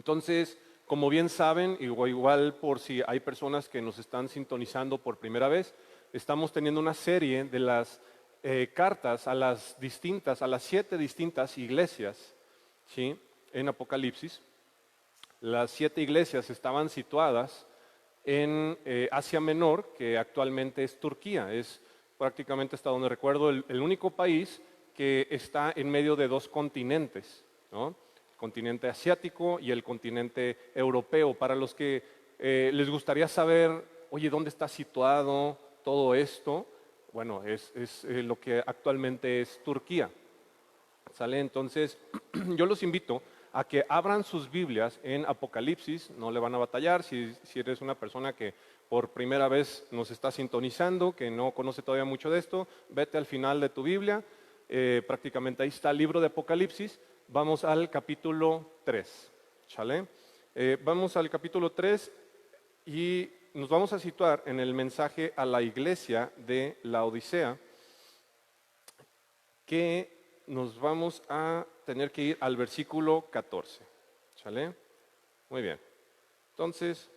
Entonces, como bien saben, igual por si hay personas que nos están sintonizando por primera vez, estamos teniendo una serie de las cartas a las 7 distintas iglesias, ¿sí? En Apocalipsis. Las 7 iglesias estaban situadas en Asia Menor, que actualmente es Turquía. Es prácticamente, hasta donde recuerdo, el único país que está en medio de 2 continentes, ¿no? El continente asiático y el continente europeo. Para los que les gustaría saber, oye, ¿dónde está situado todo esto? Bueno, es lo que actualmente es Turquía. ¿Sale? Entonces, yo los invito a que abran sus Biblias en Apocalipsis, no le van a batallar. Si eres una persona que por primera vez nos está sintonizando, que no conoce todavía mucho de esto, vete al final de tu Biblia, prácticamente ahí está el libro de Apocalipsis. Vamos al capítulo 3, ¿sale? Vamos al capítulo 3 y nos vamos a situar en el mensaje a la iglesia de Laodicea, que nos vamos a tener que ir al versículo 14, ¿sale? Muy bien. Entonces,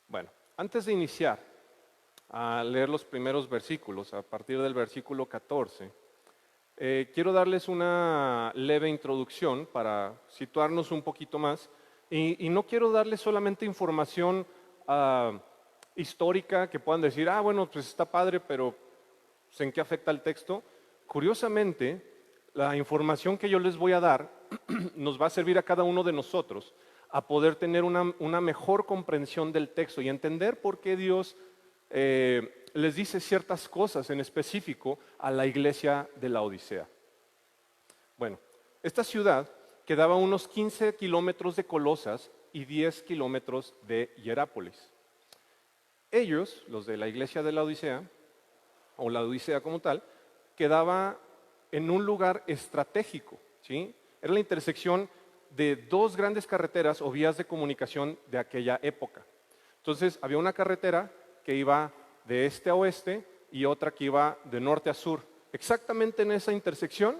bueno, antes de iniciar a leer los primeros versículos, a partir del versículo 14, quiero darles una leve introducción para situarnos un poquito más. Y no quiero darles solamente información histórica que puedan decir, bueno, pues está padre, pero pues, ¿en qué afecta el texto? Curiosamente, la información que yo les voy a dar nos va a servir a cada uno de nosotros a poder tener una mejor comprensión del texto y entender por qué Dios les dice ciertas cosas en específico a la iglesia de Laodicea. Bueno, esta ciudad quedaba a unos 15 kilómetros de Colosas y 10 kilómetros de Hierápolis. Ellos, los de la iglesia de Laodicea, o la Odisea como tal, quedaba en un lugar estratégico, ¿sí? Era la intersección de 2 grandes carreteras o vías de comunicación de aquella época. Entonces, había una carretera que iba de este a oeste y otra que iba de norte a sur. Exactamente en esa intersección,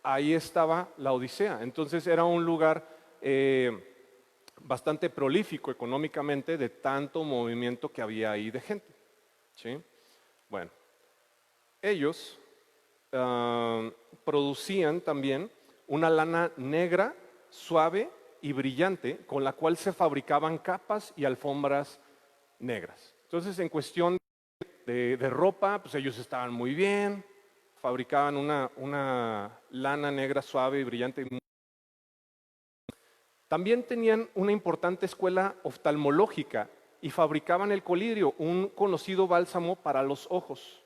ahí estaba la Odisea. Entonces, era un lugar bastante prolífico económicamente de tanto movimiento que había ahí de gente, ¿sí? Bueno. Ellos producían también una lana negra, suave y brillante, con la cual se fabricaban capas y alfombras negras. Entonces, en cuestión de ropa, pues ellos estaban muy bien, fabricaban una lana negra, suave y brillante. También tenían una importante escuela oftalmológica y fabricaban el colirio, un conocido bálsamo para los ojos.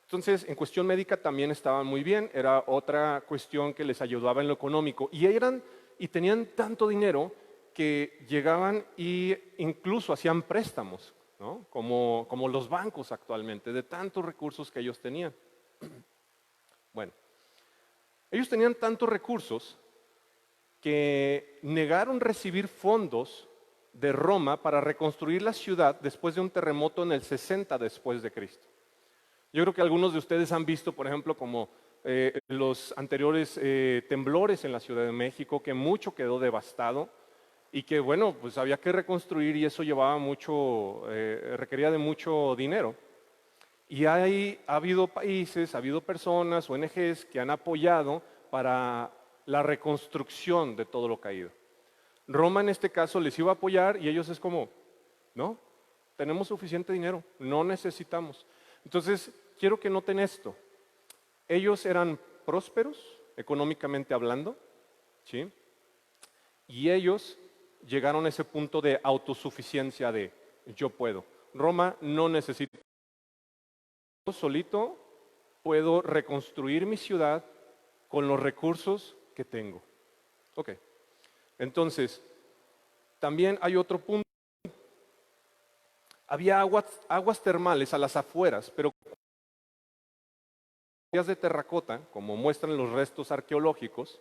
Entonces, en cuestión médica también estaban muy bien, era otra cuestión que les ayudaba en lo económico. Y tenían tanto dinero que llegaban e incluso hacían préstamos, ¿no? Como los bancos actualmente, de tantos recursos que ellos tenían. Bueno, ellos tenían tantos recursos que negaron recibir fondos de Roma para reconstruir la ciudad después de un terremoto en el 60 después de Cristo. Yo creo que algunos de ustedes han visto, por ejemplo, como los anteriores temblores en la Ciudad de México, que mucho quedó devastado y que, bueno, pues había que reconstruir y eso llevaba requería de mucho dinero. Y ha habido países, ha habido personas, ONGs, que han apoyado para la reconstrucción de todo lo caído. Roma en este caso les iba a apoyar y ellos es como, no, tenemos suficiente dinero, no necesitamos. Entonces, quiero que noten esto. Ellos eran prósperos, económicamente hablando, ¿sí? Y ellos llegaron a ese punto de autosuficiencia de yo puedo. Roma no necesita. Yo solito puedo reconstruir mi ciudad con los recursos que tengo. Ok. Entonces, también hay otro punto. Había aguas termales a las afueras, pero de terracota, como muestran los restos arqueológicos,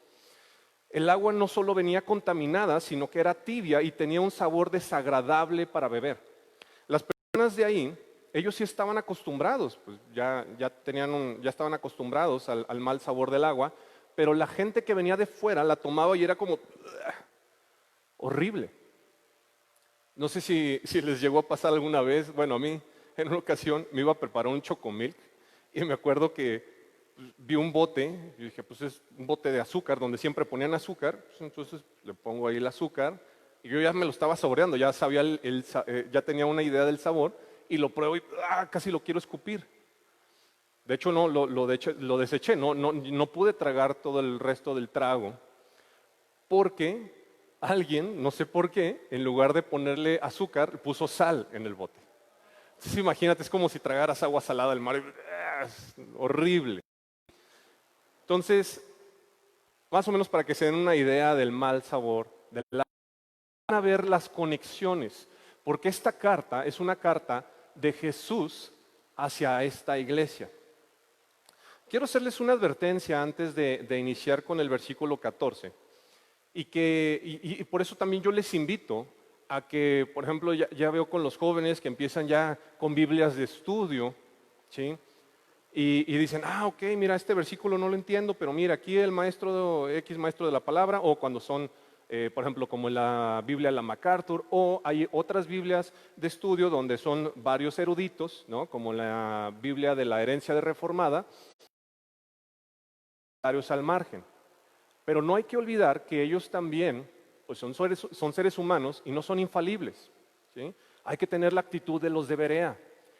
el agua no solo venía contaminada, sino que era tibia y tenía un sabor desagradable para beber. Las personas de ahí, ellos sí estaban acostumbrados, pues ya estaban acostumbrados al mal sabor del agua, pero la gente que venía de fuera la tomaba y era como horrible. No sé si les llegó a pasar alguna vez. Bueno, a mí en una ocasión me iba a preparar un chocomilk y me acuerdo que vi un bote y dije, pues es un bote de azúcar donde siempre ponían azúcar, pues entonces le pongo ahí el azúcar y yo ya me lo estaba saboreando, ya sabía ya tenía una idea del sabor y lo pruebo y casi lo quiero escupir. De hecho, no, lo deseché, no pude tragar todo el resto del trago porque alguien, no sé por qué, en lugar de ponerle azúcar, puso sal en el bote. Entonces imagínate, es como si tragaras agua salada del mar. Es horrible. Entonces, más o menos para que se den una idea del mal sabor, van a ver las conexiones, porque esta carta es una carta de Jesús hacia esta iglesia. Quiero hacerles una advertencia antes de iniciar con el versículo 14. Y por eso también yo les invito a que, por ejemplo, ya veo con los jóvenes que empiezan ya con Biblias de estudio, ¿sí? Y dicen, ok, mira, este versículo no lo entiendo, pero mira, aquí el maestro de la palabra, o cuando son, por ejemplo, como en la Biblia de la MacArthur, o hay otras Biblias de estudio donde son varios eruditos, ¿no? Como la Biblia de la herencia de Reformada, varios al margen. Pero no hay que olvidar que ellos también pues son seres humanos y no son infalibles, ¿sí? Hay que tener la actitud de los de Berea,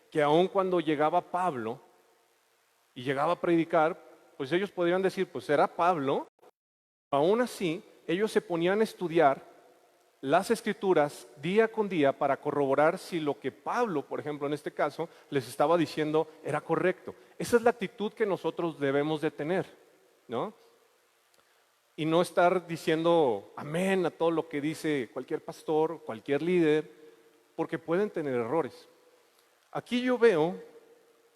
que aun cuando llegaba Pablo y llegaba a predicar, pues ellos podrían decir, pues era Pablo. Aún así, ellos se ponían a estudiar las escrituras día con día para corroborar si lo que Pablo, por ejemplo, en este caso, les estaba diciendo era correcto. Esa es la actitud que nosotros debemos de tener, ¿no? Y no estar diciendo amén a todo lo que dice cualquier pastor, cualquier líder, porque pueden tener errores. Aquí yo veo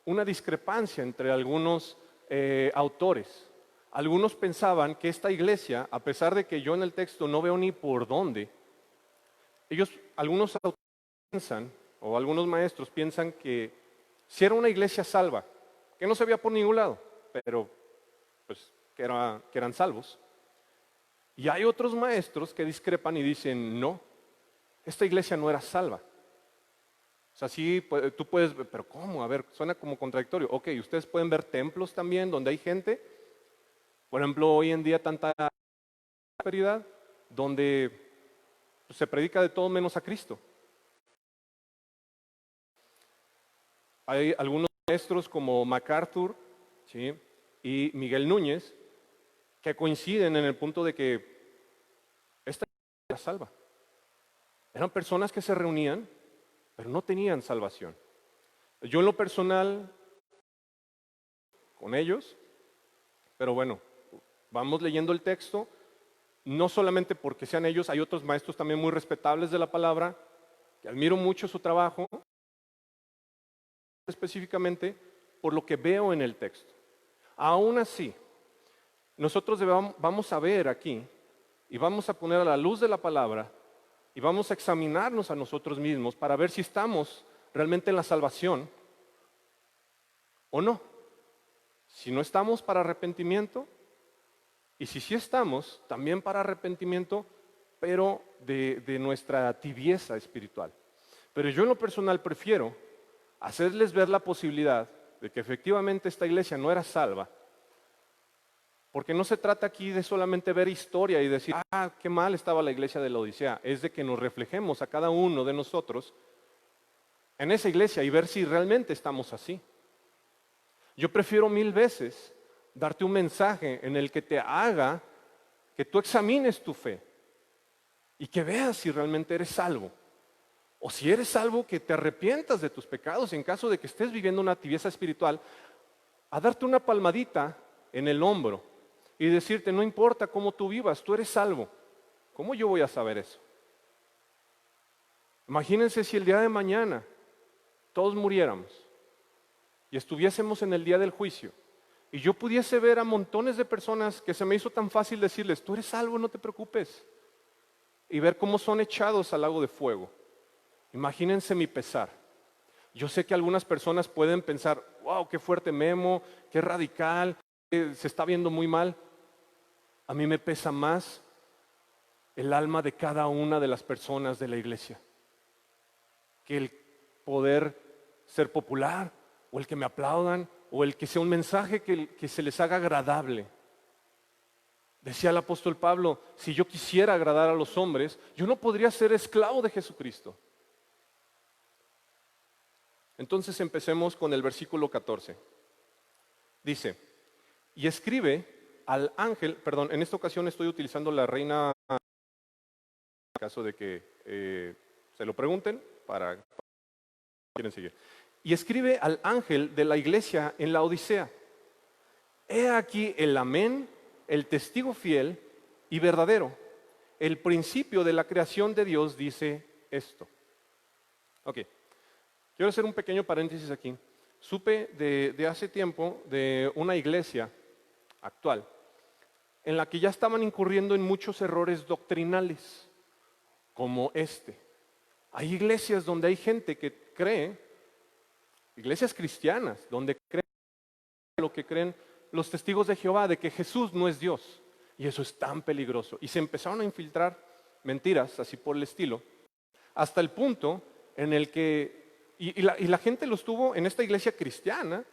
una discrepancia entre algunos autores. Algunos pensaban que esta iglesia, a pesar de que yo en el texto no veo ni por dónde, algunos autores piensan, o algunos maestros piensan que si era una iglesia salva, que no se veía por ningún lado, pero pues que eran salvos. Y hay otros maestros que discrepan y dicen, no, esta iglesia no era salva. O sea, sí, tú puedes ver, pero ¿cómo? A ver, suena como contradictorio. Ok, ustedes pueden ver templos también donde hay gente, por ejemplo, hoy en día tanta prosperidad, donde se predica de todo menos a Cristo. Hay algunos maestros como MacArthur, ¿sí? Y Miguel Núñez, que coinciden en el punto de que esta iglesia era salva. Eran personas que se reunían, pero no tenían salvación. Yo en lo personal, con ellos, pero bueno, vamos leyendo el texto, no solamente porque sean ellos, hay otros maestros también muy respetables de la palabra, que admiro mucho su trabajo, específicamente por lo que veo en el texto. Aún así, nosotros vamos a ver aquí y vamos a poner a la luz de la palabra y vamos a examinarnos a nosotros mismos para ver si estamos realmente en la salvación o no. Si no estamos, para arrepentimiento, y si sí estamos, también para arrepentimiento, pero de nuestra tibieza espiritual. Pero yo en lo personal prefiero hacerles ver la posibilidad de que efectivamente esta iglesia no era salva, porque no se trata aquí de solamente ver historia y decir, qué mal estaba la iglesia de la Odisea. Es de que nos reflejemos a cada uno de nosotros en esa iglesia y ver si realmente estamos así. Yo prefiero 1000 veces darte un mensaje en el que te haga que tú examines tu fe y que veas si realmente eres salvo. O si eres salvo, que te arrepientas de tus pecados en caso de que estés viviendo una tibieza espiritual, a darte una palmadita en el hombro y decirte, no importa cómo tú vivas, tú eres salvo. ¿Cómo yo voy a saber eso? Imagínense si el día de mañana todos muriéramos y estuviésemos en el día del juicio y yo pudiese ver a montones de personas que se me hizo tan fácil decirles, tú eres salvo, no te preocupes, y ver cómo son echados al lago de fuego. Imagínense mi pesar. Yo sé que algunas personas pueden pensar, wow, qué fuerte Memo, qué radical, se está viendo muy mal. a mí me pesa más el alma de cada una de las personas de la iglesia que el poder ser popular, o el que me aplaudan, o el que sea un mensaje que se les haga agradable. Decía el apóstol Pablo, si yo quisiera agradar a los hombres, yo no podría ser esclavo de Jesucristo. Entonces empecemos con el versículo 14. Dice, y escribe al ángel, perdón, en esta ocasión estoy utilizando la Reina, en caso de que se lo pregunten, para quieren seguir. Y escribe al ángel de la iglesia en la Odisea. He aquí el amén, el testigo fiel y verdadero. El principio de la creación de Dios dice esto. Ok, quiero hacer un pequeño paréntesis aquí. Supe de hace tiempo de una iglesia actual en la que ya estaban incurriendo en muchos errores doctrinales, como este. Hay iglesias donde hay gente que cree, iglesias cristianas, donde creen lo que creen los testigos de Jehová, de que Jesús no es Dios. Y eso es tan peligroso. Y se empezaron a infiltrar mentiras, así por el estilo, hasta el punto en el que, y la gente lo estuvo en esta iglesia cristiana,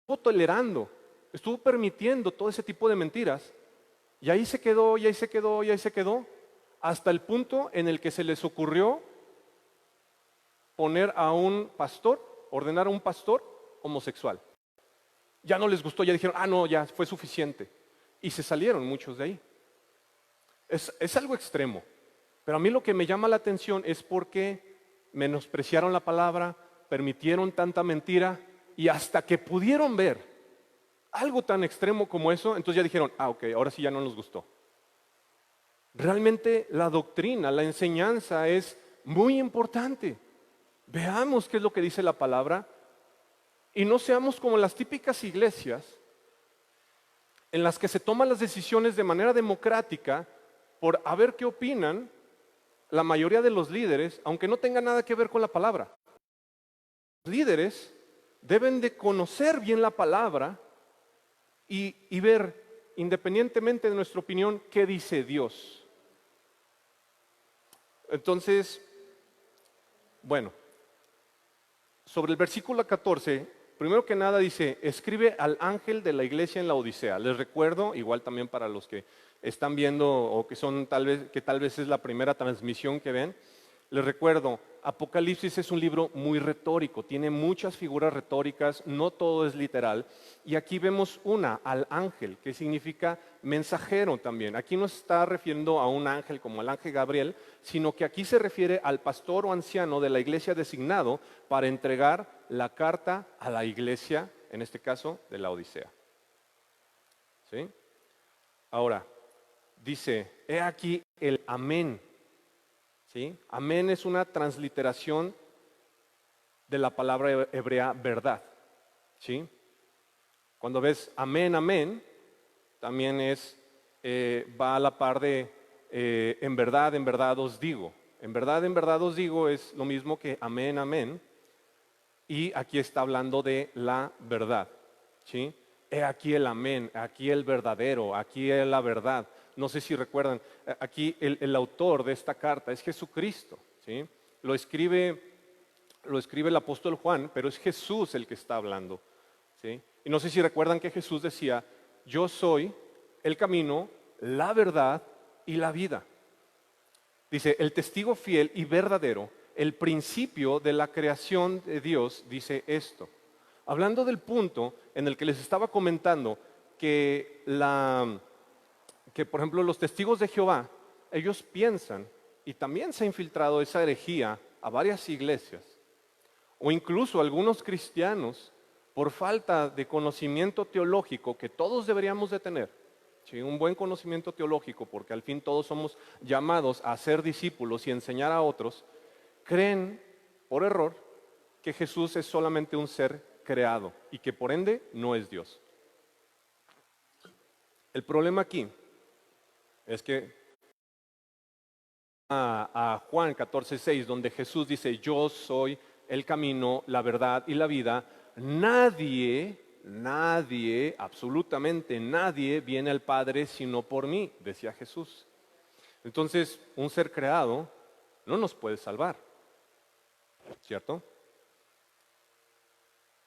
estuvo tolerando, estuvo permitiendo todo ese tipo de mentiras. Y ahí se quedó, y ahí se quedó, y ahí se quedó, hasta el punto en el que se les ocurrió poner a un pastor, ordenar a un pastor homosexual. Ya no les gustó, ya dijeron, no, ya fue suficiente. Y se salieron muchos de ahí. Es algo extremo. Pero a mí lo que me llama la atención es porque menospreciaron la palabra, permitieron tanta mentira y hasta que pudieron ver algo tan extremo como eso, entonces ya dijeron, ok, ahora sí ya no nos gustó. Realmente la doctrina, la enseñanza es muy importante. Veamos qué es lo que dice la palabra y no seamos como las típicas iglesias en las que se toman las decisiones de manera democrática por a ver qué opinan la mayoría de los líderes, aunque no tenga nada que ver con la palabra. Los líderes deben de conocer bien la palabra y ver, independientemente de nuestra opinión, qué dice Dios. Entonces, bueno, sobre el versículo 14, primero que nada dice, escribe al ángel de la iglesia en la Odisea. Les recuerdo, igual también para los que están viendo o que son tal vez es la primera transmisión que ven, les recuerdo, Apocalipsis es un libro muy retórico, tiene muchas figuras retóricas, no todo es literal. Y aquí vemos una, al ángel, que significa mensajero también. Aquí no se está refiriendo a un ángel como el ángel Gabriel, sino que aquí se refiere al pastor o anciano de la iglesia designado para entregar la carta a la iglesia, en este caso, de la Odisea. ¿Sí? Ahora, dice, he aquí el amén. ¿Sí? Amén es una transliteración de la palabra hebrea verdad. ¿Sí? Cuando ves amén, amén, también va a la par de en verdad os digo. En verdad os digo es lo mismo que amén, amén. Y aquí está hablando de la verdad. ¿Sí? He aquí el amén, aquí el verdadero, aquí es la verdad. No sé si recuerdan, aquí el autor de esta carta es Jesucristo. ¿Sí? Lo escribe el apóstol Juan, pero es Jesús el que está hablando. ¿Sí? Y no sé si recuerdan que Jesús decía, yo soy el camino, la verdad y la vida. Dice, el testigo fiel y verdadero, el principio de la creación de Dios, dice esto. Hablando del punto en el que les estaba comentando que por ejemplo los testigos de Jehová, ellos piensan, y también se ha infiltrado esa herejía a varias iglesias, o incluso algunos cristianos, por falta de conocimiento teológico que todos deberíamos de tener, ¿sí? Un buen conocimiento teológico, porque al fin todos somos llamados a ser discípulos y enseñar a otros, creen por error que Jesús es solamente un ser creado y que por ende no es Dios. El problema aquí es que a Juan 14:6, donde Jesús dice, yo soy el camino, la verdad y la vida, nadie nadie, absolutamente nadie, viene al Padre sino por mí, decía Jesús. Entonces, un ser creado no nos puede salvar, ¿cierto?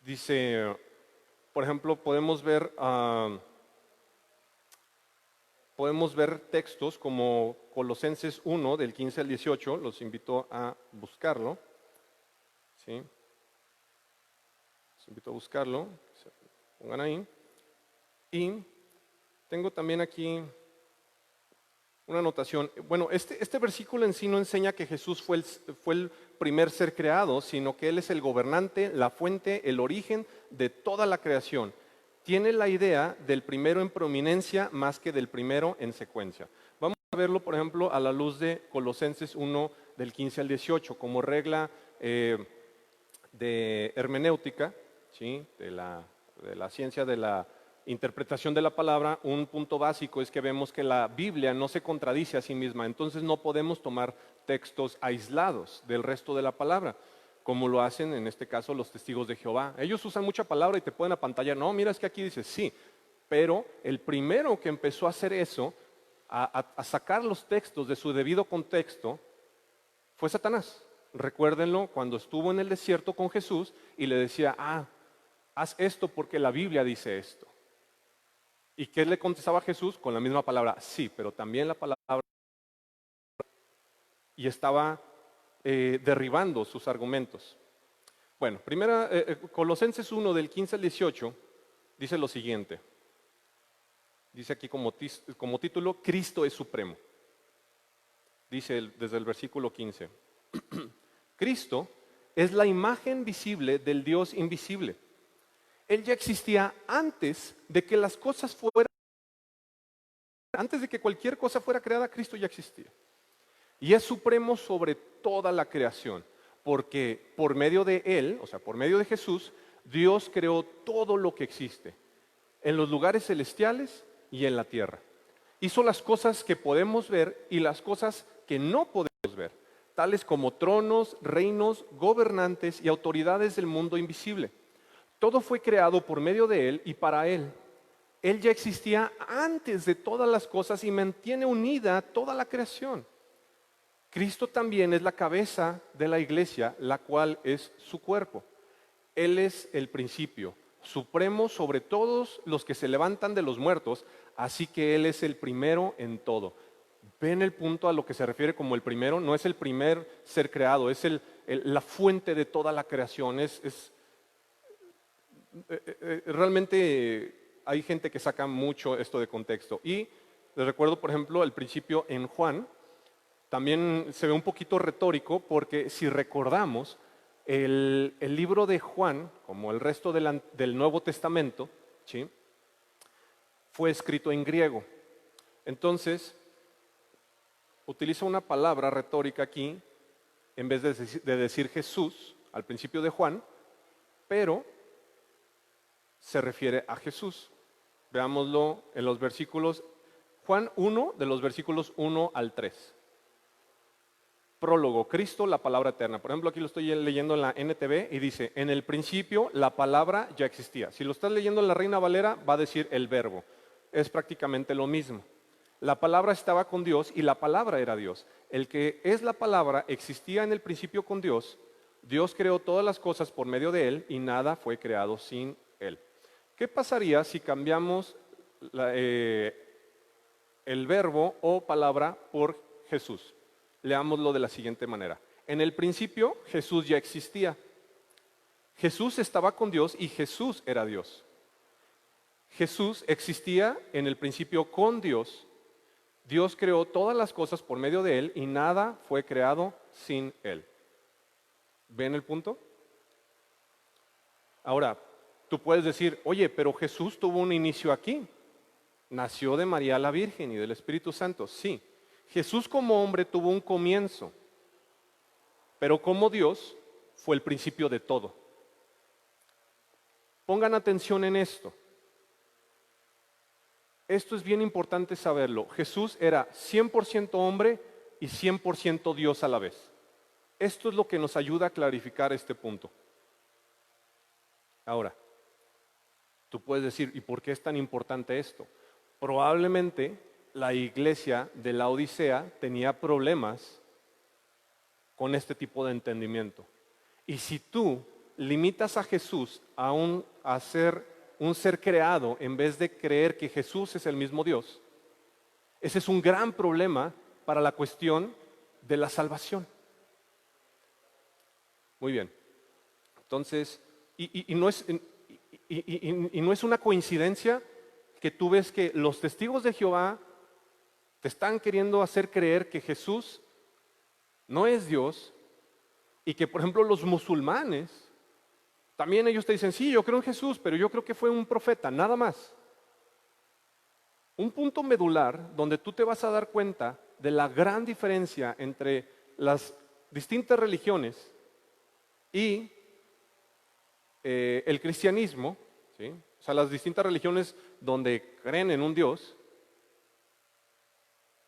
Dice, por ejemplo, podemos ver textos como Colosenses 1, del 15 al 18, los invito a buscarlo, ¿sí? Los invito a buscarlo, se pongan ahí. Y tengo también aquí una anotación. Bueno, este versículo en sí no enseña que Jesús fue el primer ser creado, sino que Él es el gobernante, la fuente, el origen de toda la creación. Tiene la idea del primero en prominencia más que del primero en secuencia. Vamos a verlo, por ejemplo, a la luz de Colosenses 1, del 15 al 18, como regla de hermenéutica, ¿sí? de la ciencia de la interpretación de la palabra. Un punto básico es que vemos que la Biblia no se contradice a sí misma, entonces no podemos tomar textos aislados del resto de la palabra, como lo hacen en este caso los testigos de Jehová. Ellos usan mucha palabra y te pueden apantallar, no, mira, es que aquí dice sí, pero el primero que empezó a hacer eso, a sacar los textos de su debido contexto, fue Satanás. Recuérdenlo cuando estuvo en el desierto con Jesús y le decía, haz esto porque la Biblia dice esto. ¿Y qué le contestaba Jesús? Con la misma palabra, sí, pero también la palabra, y estaba derribando sus argumentos. Bueno, Colosenses 1, del 15 al 18, dice lo siguiente. Dice aquí como título, Cristo es supremo. Dice desde el versículo 15. Cristo es la imagen visible del Dios invisible. Él ya existía antes de que las cosas fueran, antes de que cualquier cosa fuera creada, Cristo ya existía. Y es supremo sobre toda la creación, porque por medio de Él, o sea, por medio de Jesús, Dios creó todo lo que existe, en los lugares celestiales y en la tierra. Hizo las cosas que podemos ver y las cosas que no podemos ver, tales como tronos, reinos, gobernantes y autoridades del mundo invisible. Todo fue creado por medio de Él y para Él. Él ya existía antes de todas las cosas y mantiene unida toda la creación. Cristo también es la cabeza de la iglesia, la cual es su cuerpo. Él es el principio, supremo sobre todos los que se levantan de los muertos, así que Él es el primero en todo. ¿Ven el punto a lo que se refiere como el primero? No es el primer ser creado, es la fuente de toda la creación. Realmente hay gente que saca mucho esto de contexto. Y les recuerdo, por ejemplo, el principio en Juan, también se ve un poquito retórico, porque si recordamos, el libro de Juan, como el resto del Nuevo Testamento, ¿sí?, fue escrito en griego. Entonces, utiliza una palabra retórica aquí, en vez de decir Jesús al principio de Juan, pero se refiere a Jesús. Veámoslo en los versículos, Juan 1, de los versículos 1 al 3. Prólogo, Cristo, la palabra eterna. Por ejemplo, aquí lo estoy leyendo en la NTV y dice, en el principio la palabra ya existía. Si lo estás leyendo en la Reina Valera, va a decir el verbo. Es prácticamente lo mismo. La palabra estaba con Dios y la palabra era Dios. El que es la palabra existía en el principio con Dios. Dios creó todas las cosas por medio de Él y nada fue creado sin Él. ¿Qué pasaría si cambiamos el verbo o palabra por Jesús? Leámoslo de la siguiente manera. En el principio Jesús ya existía. Jesús estaba con Dios y Jesús era Dios. Jesús existía en el principio con Dios. Dios creó todas las cosas por medio de Él y nada fue creado sin Él. ¿Ven el punto? Ahora, tú puedes decir, oye, pero Jesús tuvo un inicio aquí. Nació de María la Virgen y del Espíritu Santo. Sí, Jesús como hombre tuvo un comienzo, pero como Dios fue el principio de todo. Pongan atención en esto. Esto es bien importante saberlo. Jesús era 100% hombre y 100% Dios a la vez. Esto es lo que nos ayuda a clarificar este punto. Ahora, Tú puedes decir, ¿y por qué es tan importante esto? Probablemente la iglesia de la Odisea tenía problemas con este tipo de entendimiento. Y si tú limitas a Jesús a ser un ser creado en vez de creer que Jesús es el mismo Dios, ese es un gran problema para la cuestión de la salvación. Muy bien. Entonces, no es una coincidencia que tú ves que los testigos de Jehová te están queriendo hacer creer que Jesús no es Dios y que, por ejemplo, los musulmanes, también ellos te dicen, sí, yo creo en Jesús, pero yo creo que fue un profeta, nada más. Un punto medular donde tú te vas a dar cuenta de la gran diferencia entre las distintas religiones y el cristianismo, ¿sí? O sea, las distintas religiones donde creen en un Dios,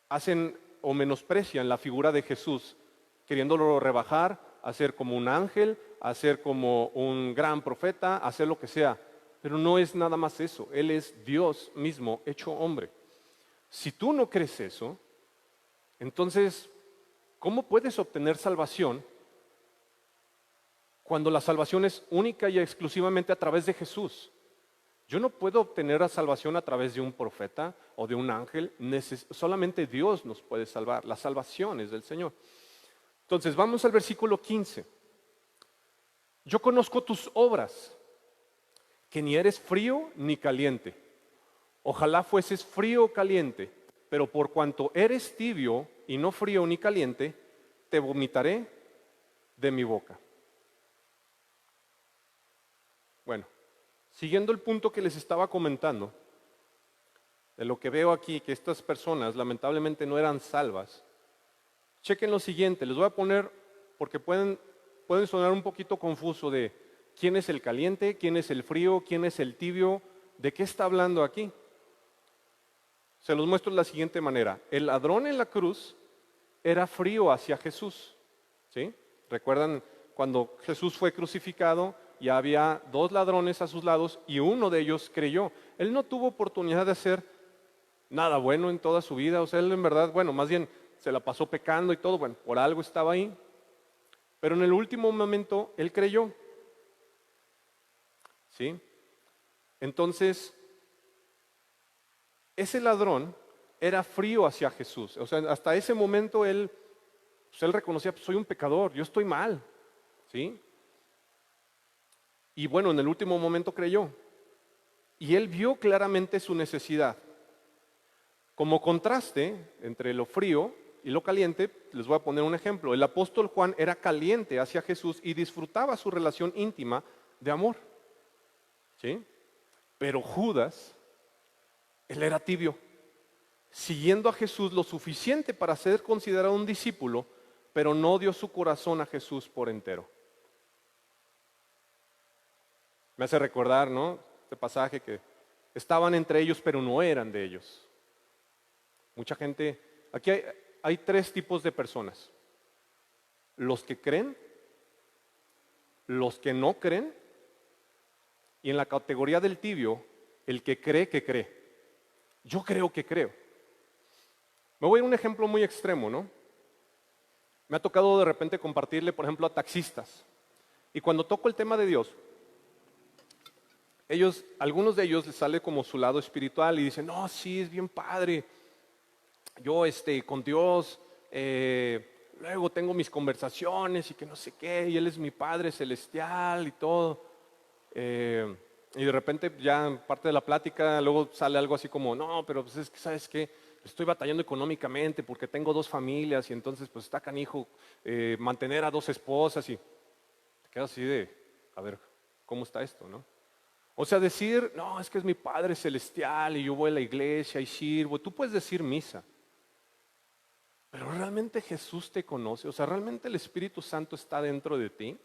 hacen o menosprecian la figura de Jesús, queriéndolo rebajar, hacer como un ángel, hacer como un gran profeta, hacer lo que sea. Pero no es nada más eso, Él es Dios mismo hecho hombre. Si tú no crees eso, entonces, ¿cómo puedes obtener salvación cuando la salvación es única y exclusivamente a través de Jesús? Yo no puedo obtener la salvación a través de un profeta o de un ángel, solamente Dios nos puede salvar, la salvación es del Señor. Entonces, vamos al versículo 15. Yo conozco tus obras, que ni eres frío ni caliente. Ojalá fueses frío o caliente, pero por cuanto eres tibio y no frío ni caliente, te vomitaré de mi boca. Bueno, siguiendo el punto que les estaba comentando, de lo que veo aquí, que estas personas lamentablemente no eran salvas, chequen lo siguiente, les voy a poner, porque pueden sonar un poquito confuso de quién es el caliente, quién es el frío, quién es el tibio, de qué está hablando aquí. Se los muestro de la siguiente manera. El ladrón en la cruz era frío hacia Jesús, ¿sí? ¿Recuerdan cuando Jesús fue crucificado? Ya había dos ladrones a sus lados y uno de ellos creyó. Él no tuvo oportunidad de hacer nada bueno en toda su vida. O sea, él en verdad, bueno, más bien se la pasó pecando y todo. Bueno, por algo estaba ahí. Pero en el último momento, él creyó. ¿Sí? Entonces, ese ladrón era frío hacia Jesús. O sea, hasta ese momento él reconocía, pues, soy un pecador, yo estoy mal. ¿Sí? Y bueno, en el último momento creyó. Y él vio claramente su necesidad. Como contraste entre lo frío y lo caliente, les voy a poner un ejemplo. El apóstol Juan era caliente hacia Jesús y disfrutaba su relación íntima de amor. ¿Sí? Pero Judas, él era tibio, siguiendo a Jesús lo suficiente para ser considerado un discípulo, pero no dio su corazón a Jesús por entero. Me hace recordar, ¿no? Este pasaje que estaban entre ellos, pero no eran de ellos. Mucha gente, aquí hay tres tipos de personas. Los que creen, los que no creen, y en la categoría del tibio, el que cree que cree. Yo creo que creo. Me voy a un ejemplo muy extremo, ¿no? Me ha tocado de repente compartirle, por ejemplo, a taxistas. Y cuando toco el tema de Dios, algunos de ellos les sale como su lado espiritual y dicen, no, sí, es bien padre. Yo con Dios, luego tengo mis conversaciones y que no sé qué, y Él es mi Padre Celestial y todo. Y de repente ya en parte de la plática luego sale algo así como, no, pero pues es que, ¿sabes qué? Estoy batallando económicamente porque tengo dos familias y entonces pues está canijo mantener a dos esposas y te quedas así de, a ver, ¿cómo está esto, no? O sea, decir, no, es que es mi Padre Celestial y yo voy a la iglesia y sirvo. Tú puedes decir misa, pero ¿realmente Jesús te conoce? O sea, ¿realmente el Espíritu Santo está dentro de ti?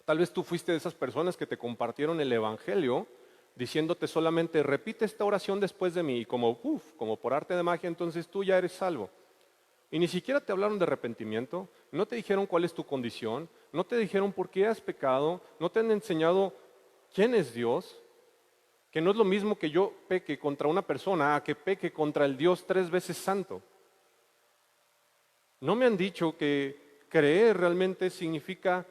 Tal vez tú fuiste de esas personas que te compartieron el Evangelio diciéndote solamente, repite esta oración después de mí y como por arte de magia, entonces tú ya eres salvo. Y ni siquiera te hablaron de arrepentimiento, no te dijeron cuál es tu condición, no te dijeron por qué has pecado, no te han enseñado quién es Dios. que no es lo mismo que yo peque contra una persona a que peque contra el Dios 3 veces santo. No me han dicho que creer realmente significa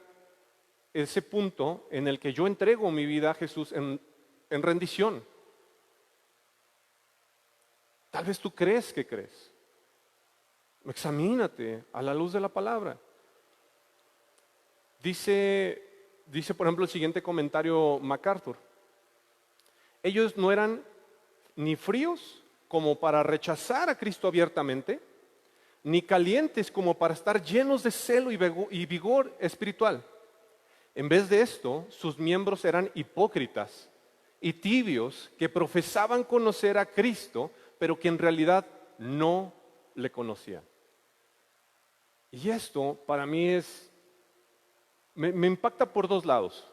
ese punto en el que yo entrego mi vida a Jesús en rendición. Tal vez tú crees que crees. Examínate a la luz de la palabra. Dice por ejemplo el siguiente comentario MacArthur. Ellos no eran ni fríos como para rechazar a Cristo abiertamente, ni calientes como para estar llenos de celo y vigor espiritual. En vez de esto, sus miembros eran hipócritas y tibios que profesaban conocer a Cristo, pero que en realidad no le conocían. Y esto para mí me impacta por dos lados.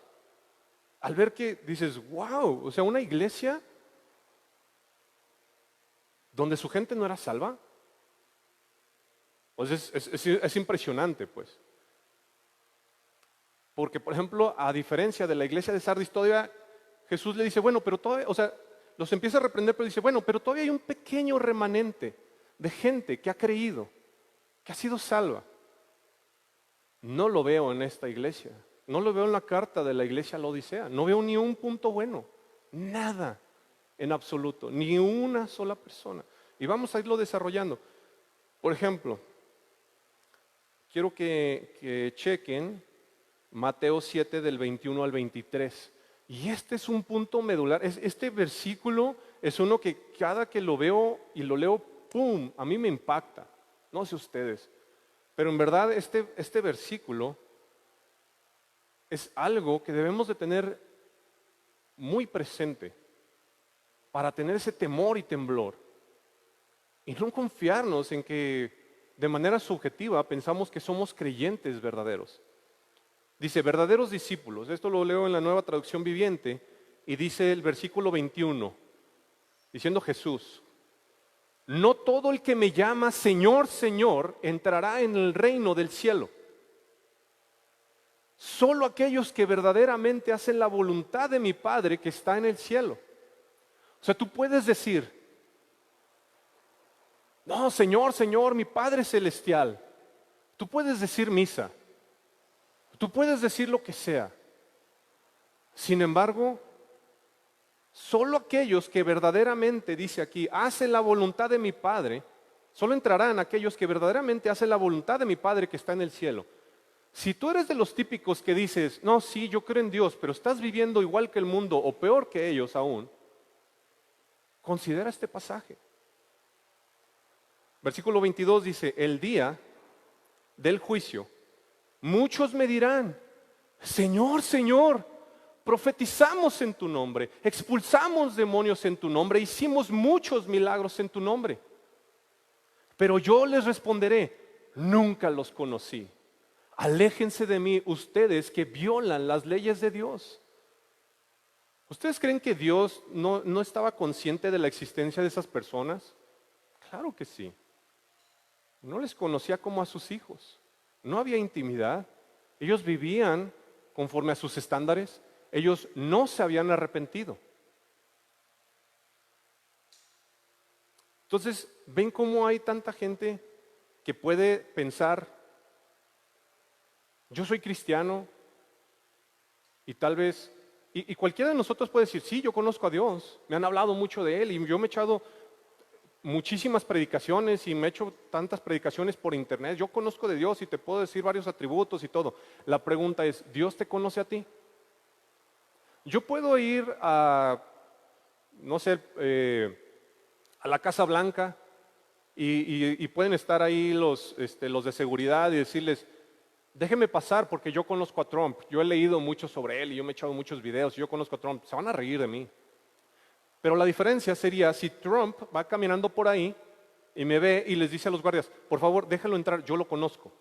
Al ver que dices, wow, o sea, una iglesia donde su gente no era salva, pues es impresionante, pues. Porque, por ejemplo, a diferencia de la iglesia de Sardis, todavía Jesús le dice, bueno, pero todavía, o sea, los empieza a reprender, pero dice, bueno, pero todavía hay un pequeño remanente de gente que ha creído, que ha sido salva. No lo veo en esta iglesia, no lo veo en la carta de la iglesia a la Odisea, no veo ni un punto bueno, nada en absoluto, ni una sola persona. Y vamos a irlo desarrollando. Por ejemplo, quiero que chequen Mateo 7 del 21 al 23. Y este es un punto medular. Este versículo es uno que cada que lo veo y lo leo, ¡pum!, a mí me impacta. No sé ustedes. Pero en verdad este versículo es algo que debemos de tener muy presente para tener ese temor y temblor. Y no confiarnos en que de manera subjetiva pensamos que somos creyentes verdaderos. Dice, verdaderos discípulos. Esto lo leo en la Nueva Traducción Viviente y dice el versículo 21, diciendo Jesús, no todo el que me llama Señor, Señor, entrará en el reino del cielo. Solo aquellos que verdaderamente hacen la voluntad de mi Padre que está en el cielo. O sea, tú puedes decir, no, Señor, Señor, mi Padre celestial. Tú puedes decir misa. Tú puedes decir lo que sea. Sin embargo, solo aquellos que verdaderamente, dice aquí, hacen la voluntad de mi Padre, solo entrarán aquellos que verdaderamente hacen la voluntad de mi Padre que está en el cielo. Si tú eres de los típicos que dices, no, sí, yo creo en Dios, pero estás viviendo igual que el mundo o peor que ellos aún, considera este pasaje. Versículo 22 dice, el día del juicio, muchos me dirán, Señor, Señor, profetizamos en tu nombre, expulsamos demonios en tu nombre, hicimos muchos milagros en tu nombre. Pero yo les responderé, nunca los conocí. Aléjense de mí ustedes que violan las leyes de Dios. ¿Ustedes creen que Dios no estaba consciente de la existencia de esas personas? Claro que sí. No les conocía como a sus hijos. No había intimidad. Ellos vivían conforme a sus estándares. Ellos no se habían arrepentido. Entonces, ¿ven cómo hay tanta gente que puede pensar, yo soy cristiano y tal vez, y cualquiera de nosotros puede decir, sí, yo conozco a Dios, me han hablado mucho de Él y yo me he echado muchísimas predicaciones y me he hecho tantas predicaciones por internet, yo conozco de Dios y te puedo decir varios atributos y todo. La pregunta es, ¿Dios te conoce a ti? Yo puedo ir a, no sé, a la Casa Blanca y pueden estar ahí los de seguridad y decirles, déjeme pasar porque yo conozco a Trump, yo he leído mucho sobre él y yo me he echado muchos videos y yo conozco a Trump, se van a reír de mí. Pero la diferencia sería si Trump va caminando por ahí y me ve y les dice a los guardias, por favor, déjalo entrar, yo lo conozco.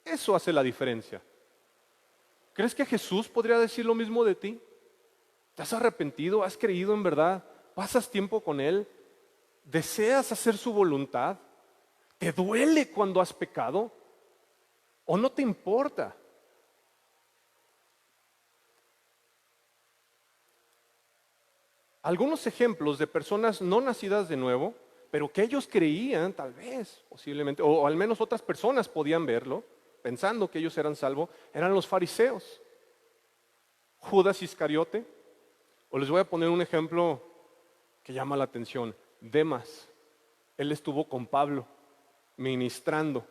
Eso hace la diferencia. ¿Crees que Jesús podría decir lo mismo de ti? ¿Te has arrepentido? ¿Has creído en verdad? ¿Pasas tiempo con Él? ¿Deseas hacer su voluntad? ¿Te duele cuando has pecado? ¿O no te importa? algunos ejemplos de personas no nacidas de nuevo, pero que ellos creían, tal vez, posiblemente, o al menos otras personas podían verlo, pensando que ellos eran salvos, eran los fariseos. Judas Iscariote, o les voy a poner un ejemplo que llama la atención, Demas. Él estuvo con Pablo, ministrando.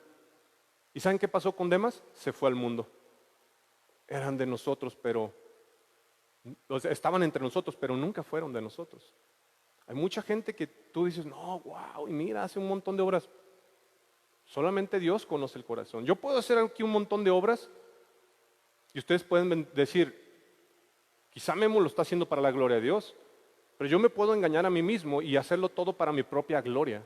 ¿Y saben qué pasó con Demas? Se fue al mundo. Eran de nosotros, pero o sea, estaban entre nosotros, pero nunca fueron de nosotros. Hay mucha gente que tú dices, no, wow, y mira, hace un montón de obras. Solamente Dios conoce el corazón. Yo puedo hacer aquí un montón de obras y ustedes pueden decir, quizá Memo lo está haciendo para la gloria de Dios, pero yo me puedo engañar a mí mismo y hacerlo todo para mi propia gloria.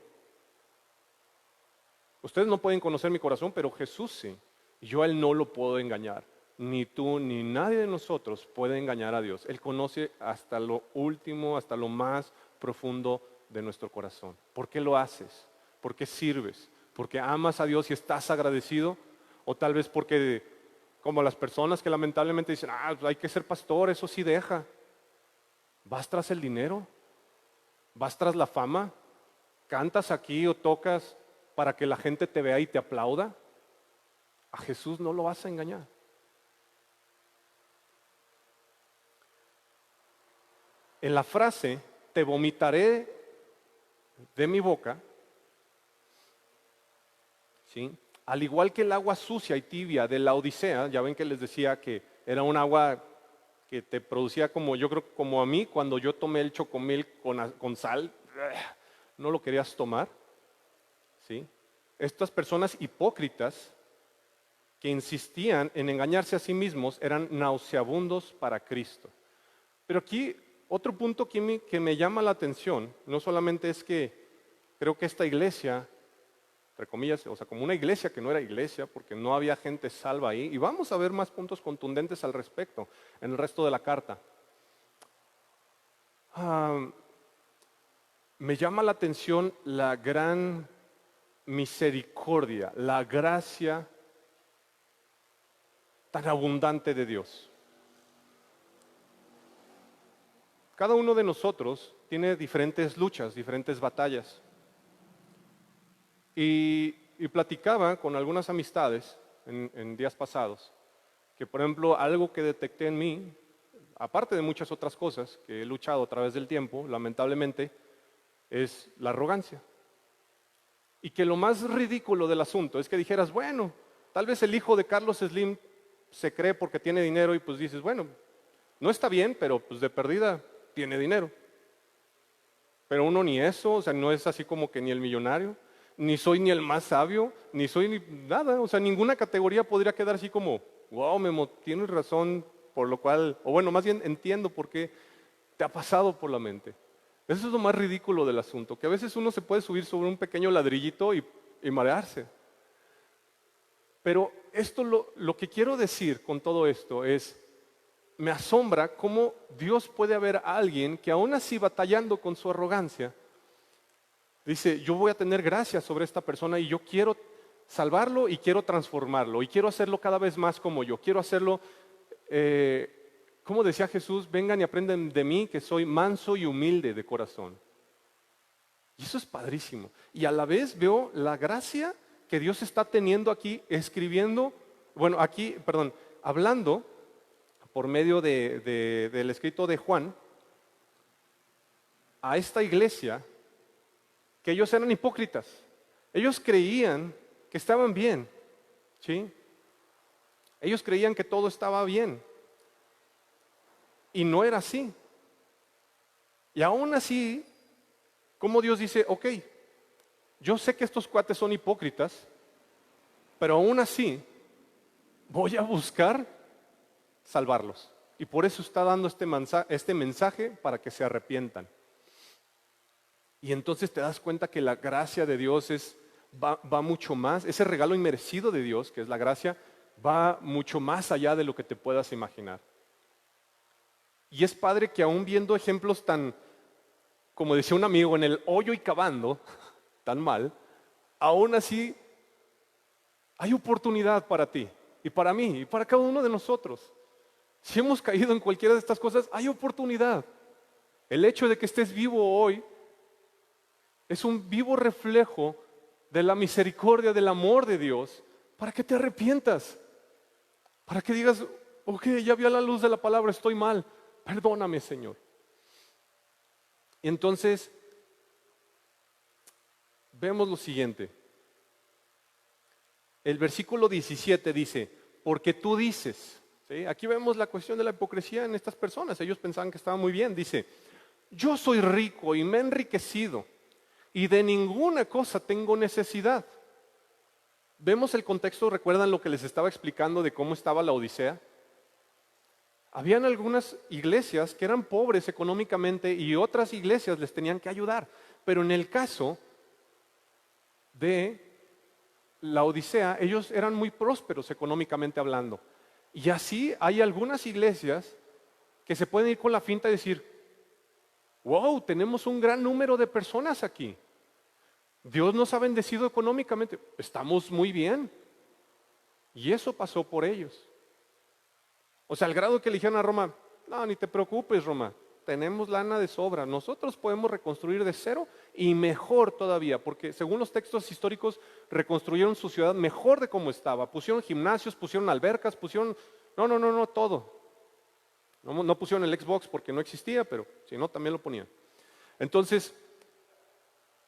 Ustedes no pueden conocer mi corazón, pero Jesús sí. Y yo a Él no lo puedo engañar. Ni tú, ni nadie de nosotros puede engañar a Dios. Él conoce hasta lo último, hasta lo más profundo de nuestro corazón. ¿Por qué lo haces? ¿Por qué sirves? ¿Porque amas a Dios y estás agradecido? O tal vez porque, como las personas que lamentablemente dicen, hay que ser pastor, eso sí deja. ¿Vas tras el dinero? ¿Vas tras la fama? ¿Cantas aquí o tocas para que la gente te vea y te aplauda? A Jesús no lo vas a engañar. En la frase, te vomitaré de mi boca, ¿sí? Al igual que el agua sucia y tibia de la Odisea, ya ven que les decía que era un agua que te producía como, yo creo como a mí, cuando yo tomé el chocomil con sal, no lo querías tomar, ¿sí? Estas personas hipócritas que insistían en engañarse a sí mismos eran nauseabundos para Cristo. Pero aquí otro punto que me llama la atención, no solamente es que creo que esta iglesia, entre comillas, o sea, como una iglesia que no era iglesia, porque no había gente salva ahí, y vamos a ver más puntos contundentes al respecto en el resto de la carta. Me llama la atención la gran misericordia, la gracia tan abundante de Dios. Cada uno de nosotros tiene diferentes luchas, diferentes batallas. Y platicaba con algunas amistades en días pasados, que por ejemplo algo que detecté en mí, aparte de muchas otras cosas que he luchado a través del tiempo, lamentablemente, es la arrogancia. Y que lo más ridículo del asunto es que dijeras, bueno, tal vez el hijo de Carlos Slim se cree porque tiene dinero y pues dices, bueno, no está bien, pero pues de perdida tiene dinero. Pero uno ni eso, o sea, no es así como que ni el millonario, ni soy ni el más sabio, ni soy ni nada, o sea, ninguna categoría podría quedar así como, wow, Memo, tienes razón, por lo cual, o bueno, más bien entiendo por qué te ha pasado por la mente. Eso es lo más ridículo del asunto, que a veces uno se puede subir sobre un pequeño ladrillito y marearse. Pero esto lo que quiero decir con todo esto es, me asombra cómo Dios puede ver a alguien que aún así batallando con su arrogancia, dice, yo voy a tener gracia sobre esta persona y yo quiero salvarlo y quiero transformarlo y quiero hacerlo cada vez más como yo, quiero hacerlo, como decía Jesús, vengan y aprendan de mí que soy manso y humilde de corazón. Y eso es padrísimo. Y a la vez veo la gracia que Dios está teniendo aquí, escribiendo, hablando por medio del escrito de Juan a esta iglesia, que ellos eran hipócritas. Ellos creían que estaban bien, ¿sí? Ellos creían que todo estaba bien. Y no era así. Y aún así, como Dios dice, ok, yo sé que estos cuates son hipócritas, pero aún así voy a buscar salvarlos. Y por eso está dando este mensaje para que se arrepientan. Y entonces te das cuenta que la gracia de Dios va mucho más, ese regalo inmerecido de Dios, que es la gracia, va mucho más allá de lo que te puedas imaginar. Y es padre que aún viendo ejemplos tan, como decía un amigo, en el hoyo y cavando, tan mal, aún así hay oportunidad para ti y para mí y para cada uno de nosotros. Si hemos caído en cualquiera de estas cosas, hay oportunidad. El hecho de que estés vivo hoy es un vivo reflejo de la misericordia, del amor de Dios, para que te arrepientas, para que digas, ok, ya vi a la luz de la palabra, estoy mal, perdóname, Señor. Y entonces, vemos lo siguiente. El versículo 17 dice, porque tú dices, ¿sí? Aquí vemos la cuestión de la hipocresía en estas personas. Ellos pensaban que estaba muy bien. Dice, yo soy rico y me he enriquecido y de ninguna cosa tengo necesidad. Vemos el contexto, ¿recuerdan lo que les estaba explicando de cómo estaba la Odisea? Habían algunas iglesias que eran pobres económicamente y otras iglesias les tenían que ayudar. Pero en el caso de la Odisea, ellos eran muy prósperos económicamente hablando. Y así hay algunas iglesias que se pueden ir con la finta y decir, wow, tenemos un gran número de personas aquí. Dios nos ha bendecido económicamente, estamos muy bien. Y eso pasó por ellos. O sea, al grado que le dijeron a Roma, no, ni te preocupes, Roma, tenemos lana de sobra, nosotros podemos reconstruir de cero y mejor todavía, porque según los textos históricos reconstruyeron su ciudad mejor de como estaba, pusieron gimnasios, pusieron albercas, pusieron, no, todo. No pusieron el Xbox porque no existía, pero si no también lo ponían. Entonces,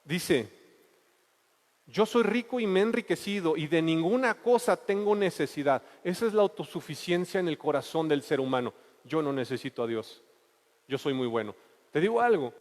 dice, yo soy rico y me he enriquecido y de ninguna cosa tengo necesidad. Esa es la autosuficiencia en el corazón del ser humano. Yo no necesito a Dios. Yo soy muy bueno. Te digo algo.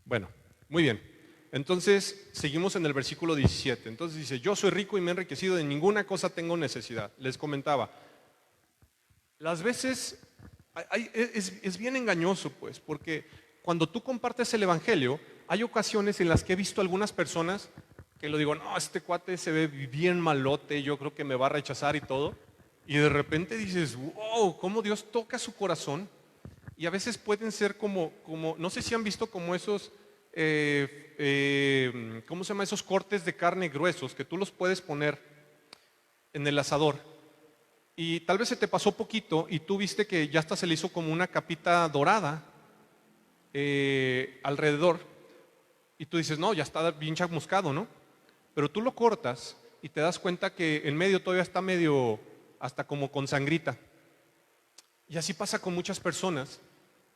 Bueno, muy bien. Entonces, seguimos en el versículo 17. Entonces dice, yo soy rico y me he enriquecido, de ninguna cosa tengo necesidad. Les comentaba, las veces es bien engañoso, pues, porque cuando tú compartes el evangelio, hay ocasiones en las que he visto algunas personas que lo digo, no, este cuate se ve bien malote, yo creo que me va a rechazar y todo. Y de repente dices, wow, cómo Dios toca su corazón. Y a veces pueden ser como no sé si han visto como esos, ¿cómo se llama? Esos cortes de carne gruesos que tú los puedes poner en el asador. Y tal vez se te pasó poquito y tú viste que ya hasta se le hizo como una capita dorada alrededor. Y tú dices, no, ya está bien chamuscado, ¿no? Pero tú lo cortas y te das cuenta que en medio todavía está medio, hasta como con sangrita. Y así pasa con muchas personas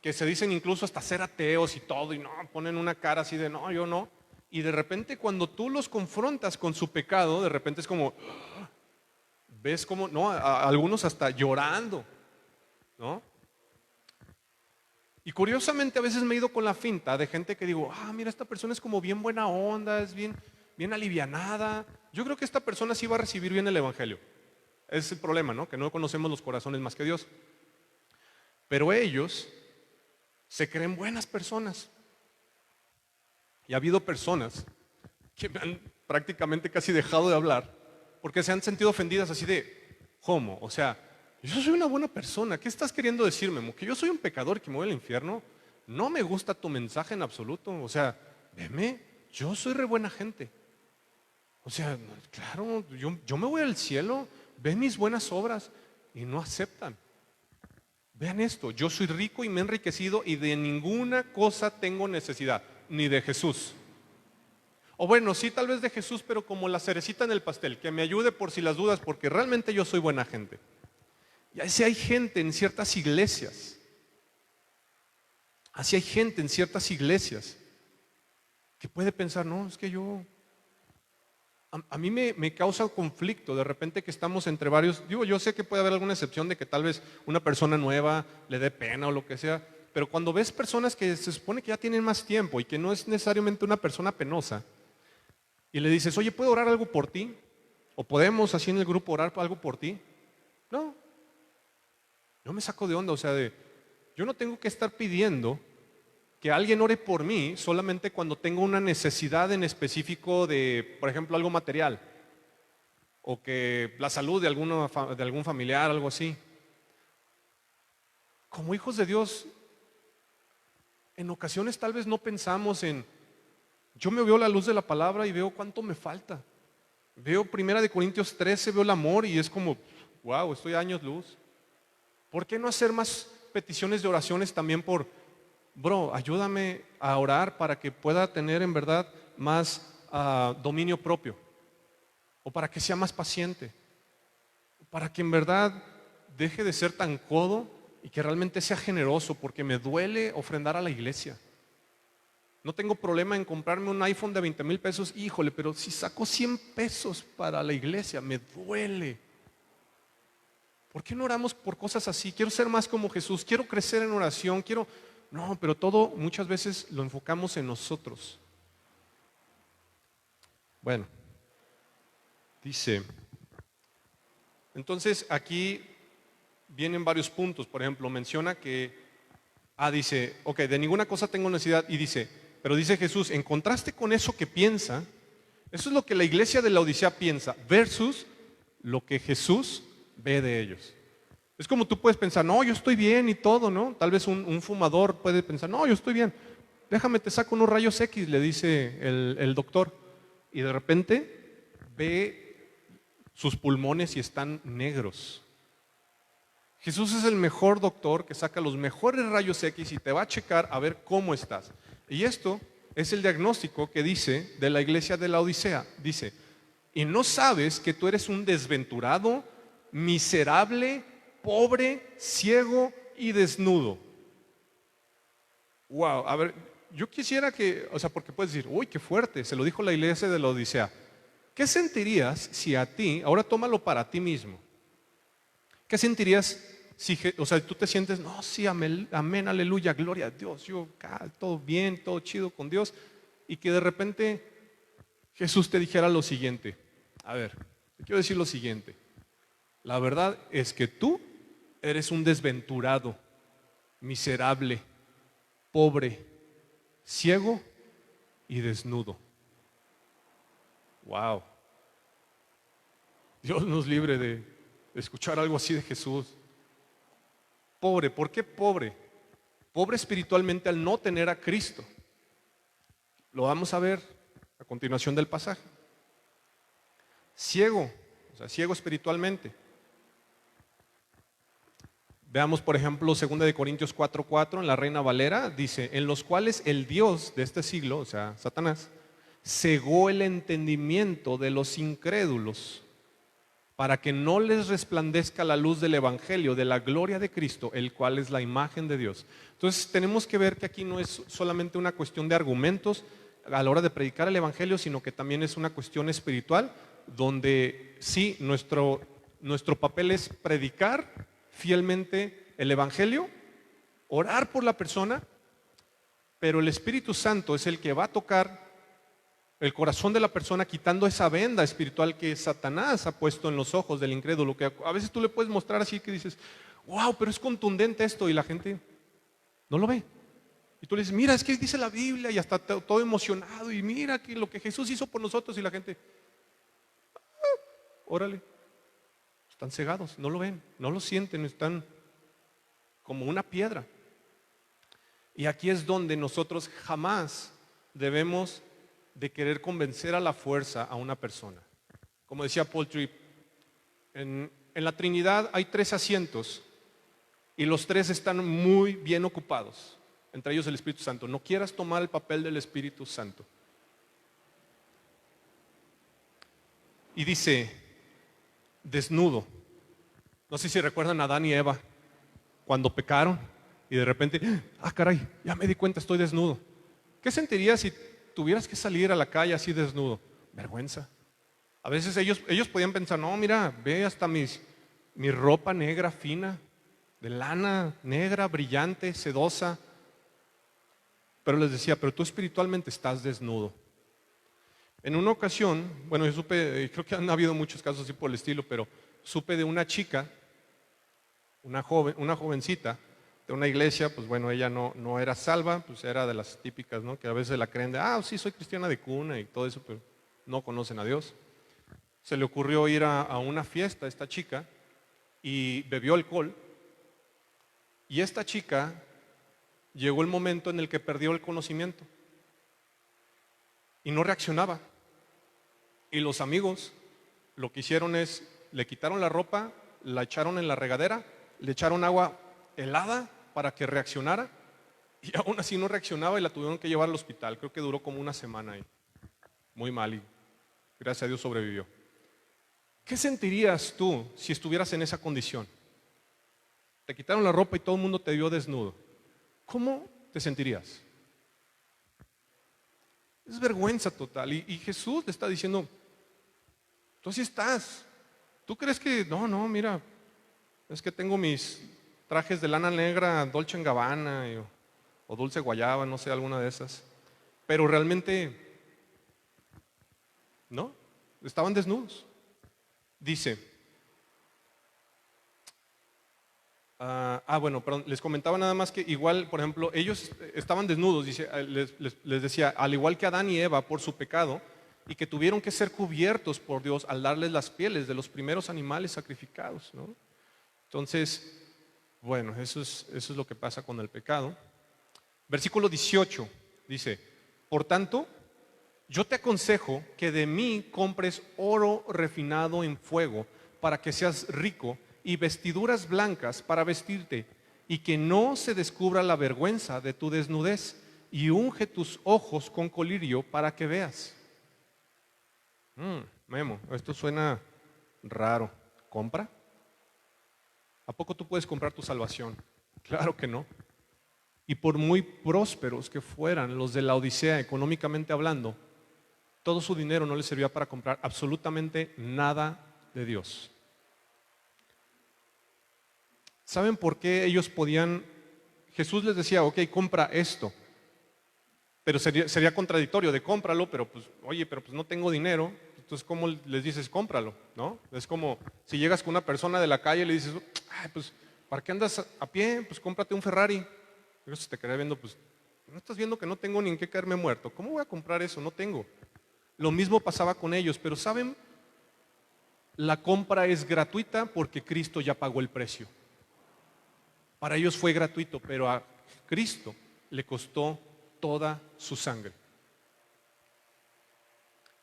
que se dicen incluso hasta ser ateos y todo, y no, ponen una cara así de no, yo no. Y de repente cuando tú los confrontas con su pecado, de repente es como, ves como, no, a algunos hasta llorando, ¿no? Y curiosamente a veces me he ido con la finta de gente que digo, mira, esta persona es como bien buena onda, es bien alivianada. Yo creo que esta persona sí va a recibir bien el evangelio. Ese es el problema, ¿no? Que no conocemos los corazones más que Dios. Pero ellos se creen buenas personas. Y ha habido personas que me han prácticamente casi dejado de hablar porque se han sentido ofendidas así de, ¿cómo? O sea, yo soy una buena persona, ¿qué estás queriendo decirme? ¿Que yo soy un pecador que me voy al infierno? No me gusta tu mensaje en absoluto, o sea, veme, yo soy re buena gente. O sea, claro, yo me voy al cielo, ven mis buenas obras y no aceptan. Vean esto, yo soy rico y me he enriquecido y de ninguna cosa tengo necesidad, ni de Jesús. O bueno, sí tal vez de Jesús, pero como la cerecita en el pastel, que me ayude por si las dudas, porque realmente yo soy buena gente. Y así hay gente en ciertas iglesias, que puede pensar, no, es que a mí me causa conflicto de repente que estamos entre varios. Digo, yo sé que puede haber alguna excepción de que tal vez una persona nueva le dé pena o lo que sea, pero cuando ves personas que se supone que ya tienen más tiempo y que no es necesariamente una persona penosa, y le dices, oye, ¿puedo orar algo por ti? ¿O podemos así en el grupo orar algo por ti? No, yo me saco de onda, o sea, yo no tengo que estar pidiendo que alguien ore por mí solamente cuando tengo una necesidad en específico de, por ejemplo, algo material. o que la salud de algún familiar, algo así. Como hijos de Dios, en ocasiones tal vez no pensamos en, yo me veo la luz de la palabra y veo cuánto me falta. Veo 1 Corintios 13, veo el amor y es como, wow, estoy a años luz. ¿Por qué no hacer más peticiones de oraciones también por, bro, ayúdame a orar para que pueda tener en verdad más dominio propio? O para que sea más paciente. Para que en verdad deje de ser tan codo y que realmente sea generoso, porque me duele ofrendar a la iglesia. No tengo problema en comprarme un iPhone de 20,000 pesos, híjole, pero si saco 100 pesos para la iglesia, me duele. ¿Por qué no oramos por cosas así? Quiero ser más como Jesús, quiero crecer en oración, No, pero todo muchas veces lo enfocamos en nosotros. Bueno, dice, entonces aquí vienen varios puntos. Por ejemplo, menciona que, dice, ok, de ninguna cosa tengo necesidad, y dice, pero dice Jesús, en contraste con eso que piensa, eso es lo que la iglesia de la Odisea piensa, versus lo que Jesús ve de ellos. Es como tú puedes pensar, no, yo estoy bien y todo, ¿no? Tal vez un fumador puede pensar, no, yo estoy bien, déjame te saco unos rayos X, le dice el doctor, y de repente ve sus pulmones y están negros. Jesús es el mejor doctor que saca los mejores rayos X y te va a checar a ver cómo estás. Y esto es el diagnóstico que dice de la iglesia de la Odisea. Dice, y no sabes que tú eres un desventurado, miserable, pobre, ciego y desnudo. Wow, a ver, yo quisiera que, porque puedes decir, uy, qué fuerte, se lo dijo la iglesia de la Odisea. ¿Qué sentirías si a ti, ahora tómalo para ti mismo, qué sentirías si, tú te sientes, no, sí, amén, amén, aleluya, gloria a Dios, yo, todo bien, todo chido con Dios, y que de repente Jesús te dijera lo siguiente, a ver, te quiero decir lo siguiente, la verdad es que tú eres un desventurado, miserable, pobre, ciego y desnudo. Wow. Dios nos libre de escuchar algo así de Jesús. Pobre, ¿por qué pobre? Pobre espiritualmente al no tener a Cristo. Lo vamos a ver a continuación del pasaje. Ciego, ciego espiritualmente. Veamos, por ejemplo, 2 Corintios 4:4 en la Reina Valera, dice, en los cuales el Dios de este siglo, o sea, Satanás, cegó el entendimiento de los incrédulos para que no les resplandezca la luz del Evangelio, de la gloria de Cristo, el cual es la imagen de Dios. Entonces tenemos que ver que aquí no es solamente una cuestión de argumentos a la hora de predicar el Evangelio, sino que también es una cuestión espiritual, donde sí, nuestro papel es predicar fielmente el Evangelio, orar por la persona, pero el Espíritu Santo es el que va a tocar el corazón de la persona, quitando esa venda espiritual que Satanás ha puesto en los ojos del incrédulo, que a veces tú le puedes mostrar así que dices, wow, pero es contundente esto, y la gente no lo ve. Y tú le dices, mira, es que dice la Biblia, y hasta todo emocionado, y mira que lo que Jesús hizo por nosotros, y la gente, órale, están cegados, no lo ven, no lo sienten, están como una piedra. Y aquí es donde nosotros jamás debemos de querer convencer a la fuerza a una persona. Como decía Paul Tripp, en la Trinidad hay 3 asientos y los 3 están muy bien ocupados, entre ellos el Espíritu Santo. No quieras tomar el papel del Espíritu Santo. Y dice, desnudo. No sé si recuerdan a Adán y Eva cuando pecaron y de repente, caray, ya me di cuenta, estoy desnudo. ¿Qué sentirías si tuvieras que salir a la calle así desnudo? Vergüenza. A veces ellos podían pensar, no, mira, ve hasta mi ropa negra fina, de lana negra, brillante, sedosa. Pero les decía, pero tú espiritualmente estás desnudo. En una ocasión, bueno, yo supe, creo que han habido muchos casos así por el estilo, pero supe de una chica, una jovencita, de una iglesia, pues bueno, ella no era salva, pues era de las típicas, ¿no? Que a veces la creen de, sí, soy cristiana de cuna y todo eso, pero no conocen a Dios. se le ocurrió ir a una fiesta a esta chica y bebió alcohol. Y esta chica llegó el momento en el que perdió el conocimiento y no reaccionaba. Y los amigos lo que hicieron es, le quitaron la ropa, la echaron en la regadera, le echaron agua helada para que reaccionara, y aún así no reaccionaba y la tuvieron que llevar al hospital. Creo que duró como una semana ahí, muy mal, y gracias a Dios sobrevivió. ¿Qué sentirías tú si estuvieras en esa condición? Te quitaron la ropa y todo el mundo te vio desnudo. ¿Cómo te sentirías? Es vergüenza total. Y Jesús te está diciendo, tú así estás. ¿Tú crees que, no, mira, es que tengo mis trajes de lana negra, Dolce & Gabbana o Dulce Guayaba, no sé, alguna de esas? Pero realmente, no, estaban desnudos. Dice, bueno, perdón, les comentaba nada más que igual, por ejemplo, ellos estaban desnudos, dice, les decía, al igual que Adán y Eva por su pecado, y que tuvieron que ser cubiertos por Dios al darles las pieles de los primeros animales sacrificados, ¿no? Entonces, bueno, eso es lo que pasa con el pecado. Versículo 18 dice, por tanto, yo te aconsejo que de mí compres oro refinado en fuego para que seas rico, y vestiduras blancas para vestirte, y que no se descubra la vergüenza de tu desnudez, y unge tus ojos con colirio para que veas. Memo, esto suena raro. ¿Compra? ¿A poco tú puedes comprar tu salvación? Claro que no. Y por muy prósperos que fueran los de la Odisea económicamente hablando, todo su dinero no les servía para comprar absolutamente nada de Dios. ¿Saben por qué ellos podían? Jesús les decía, ok, compra esto, pero sería contradictorio de cómpralo, pero pues, oye, pero pues no tengo dinero. Entonces, ¿cómo les dices cómpralo? ¿No? Es como si llegas con una persona de la calle y le dices, ay, pues, ¿para qué andas a pie? Pues cómprate un Ferrari. Y eso te quedaría viendo, pues, no estás viendo que no tengo ni en qué caerme muerto. ¿Cómo voy a comprar eso? No tengo. Lo mismo pasaba con ellos, pero ¿saben? La compra es gratuita porque Cristo ya pagó el precio. Para ellos fue gratuito, pero a Cristo le costó toda su sangre.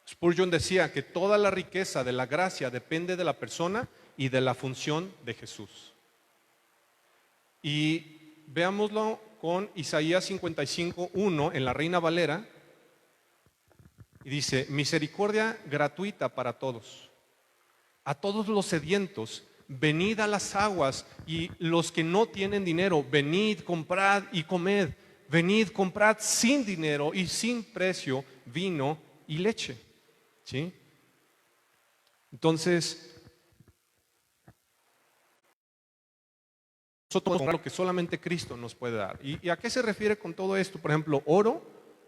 Spurgeon decía que toda la riqueza de la gracia depende de la persona y de la función de Jesús. Y veámoslo con Isaías 55:1 en la Reina Valera. Y dice, misericordia gratuita para todos. A todos los sedientos, venid a las aguas, y los que no tienen dinero, venid, comprad y comed. Venid, comprad sin dinero y sin precio vino y leche. ¿Sí? Entonces, nosotros comprar lo que solamente Cristo nos puede dar. ¿Y a qué se refiere con todo esto? Por ejemplo, oro,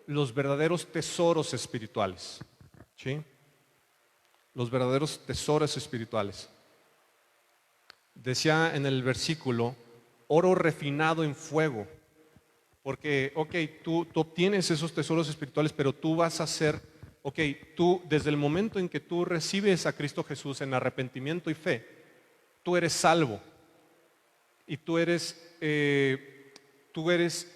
los verdaderos tesoros espirituales. ¿Sí? Los verdaderos tesoros espirituales. Decía en el versículo, oro refinado en fuego. Porque, ok, tú obtienes esos tesoros espirituales, pero tú vas a ser, ok, tú desde el momento en que tú recibes a Cristo Jesús en arrepentimiento y fe, tú eres salvo. Y tú eres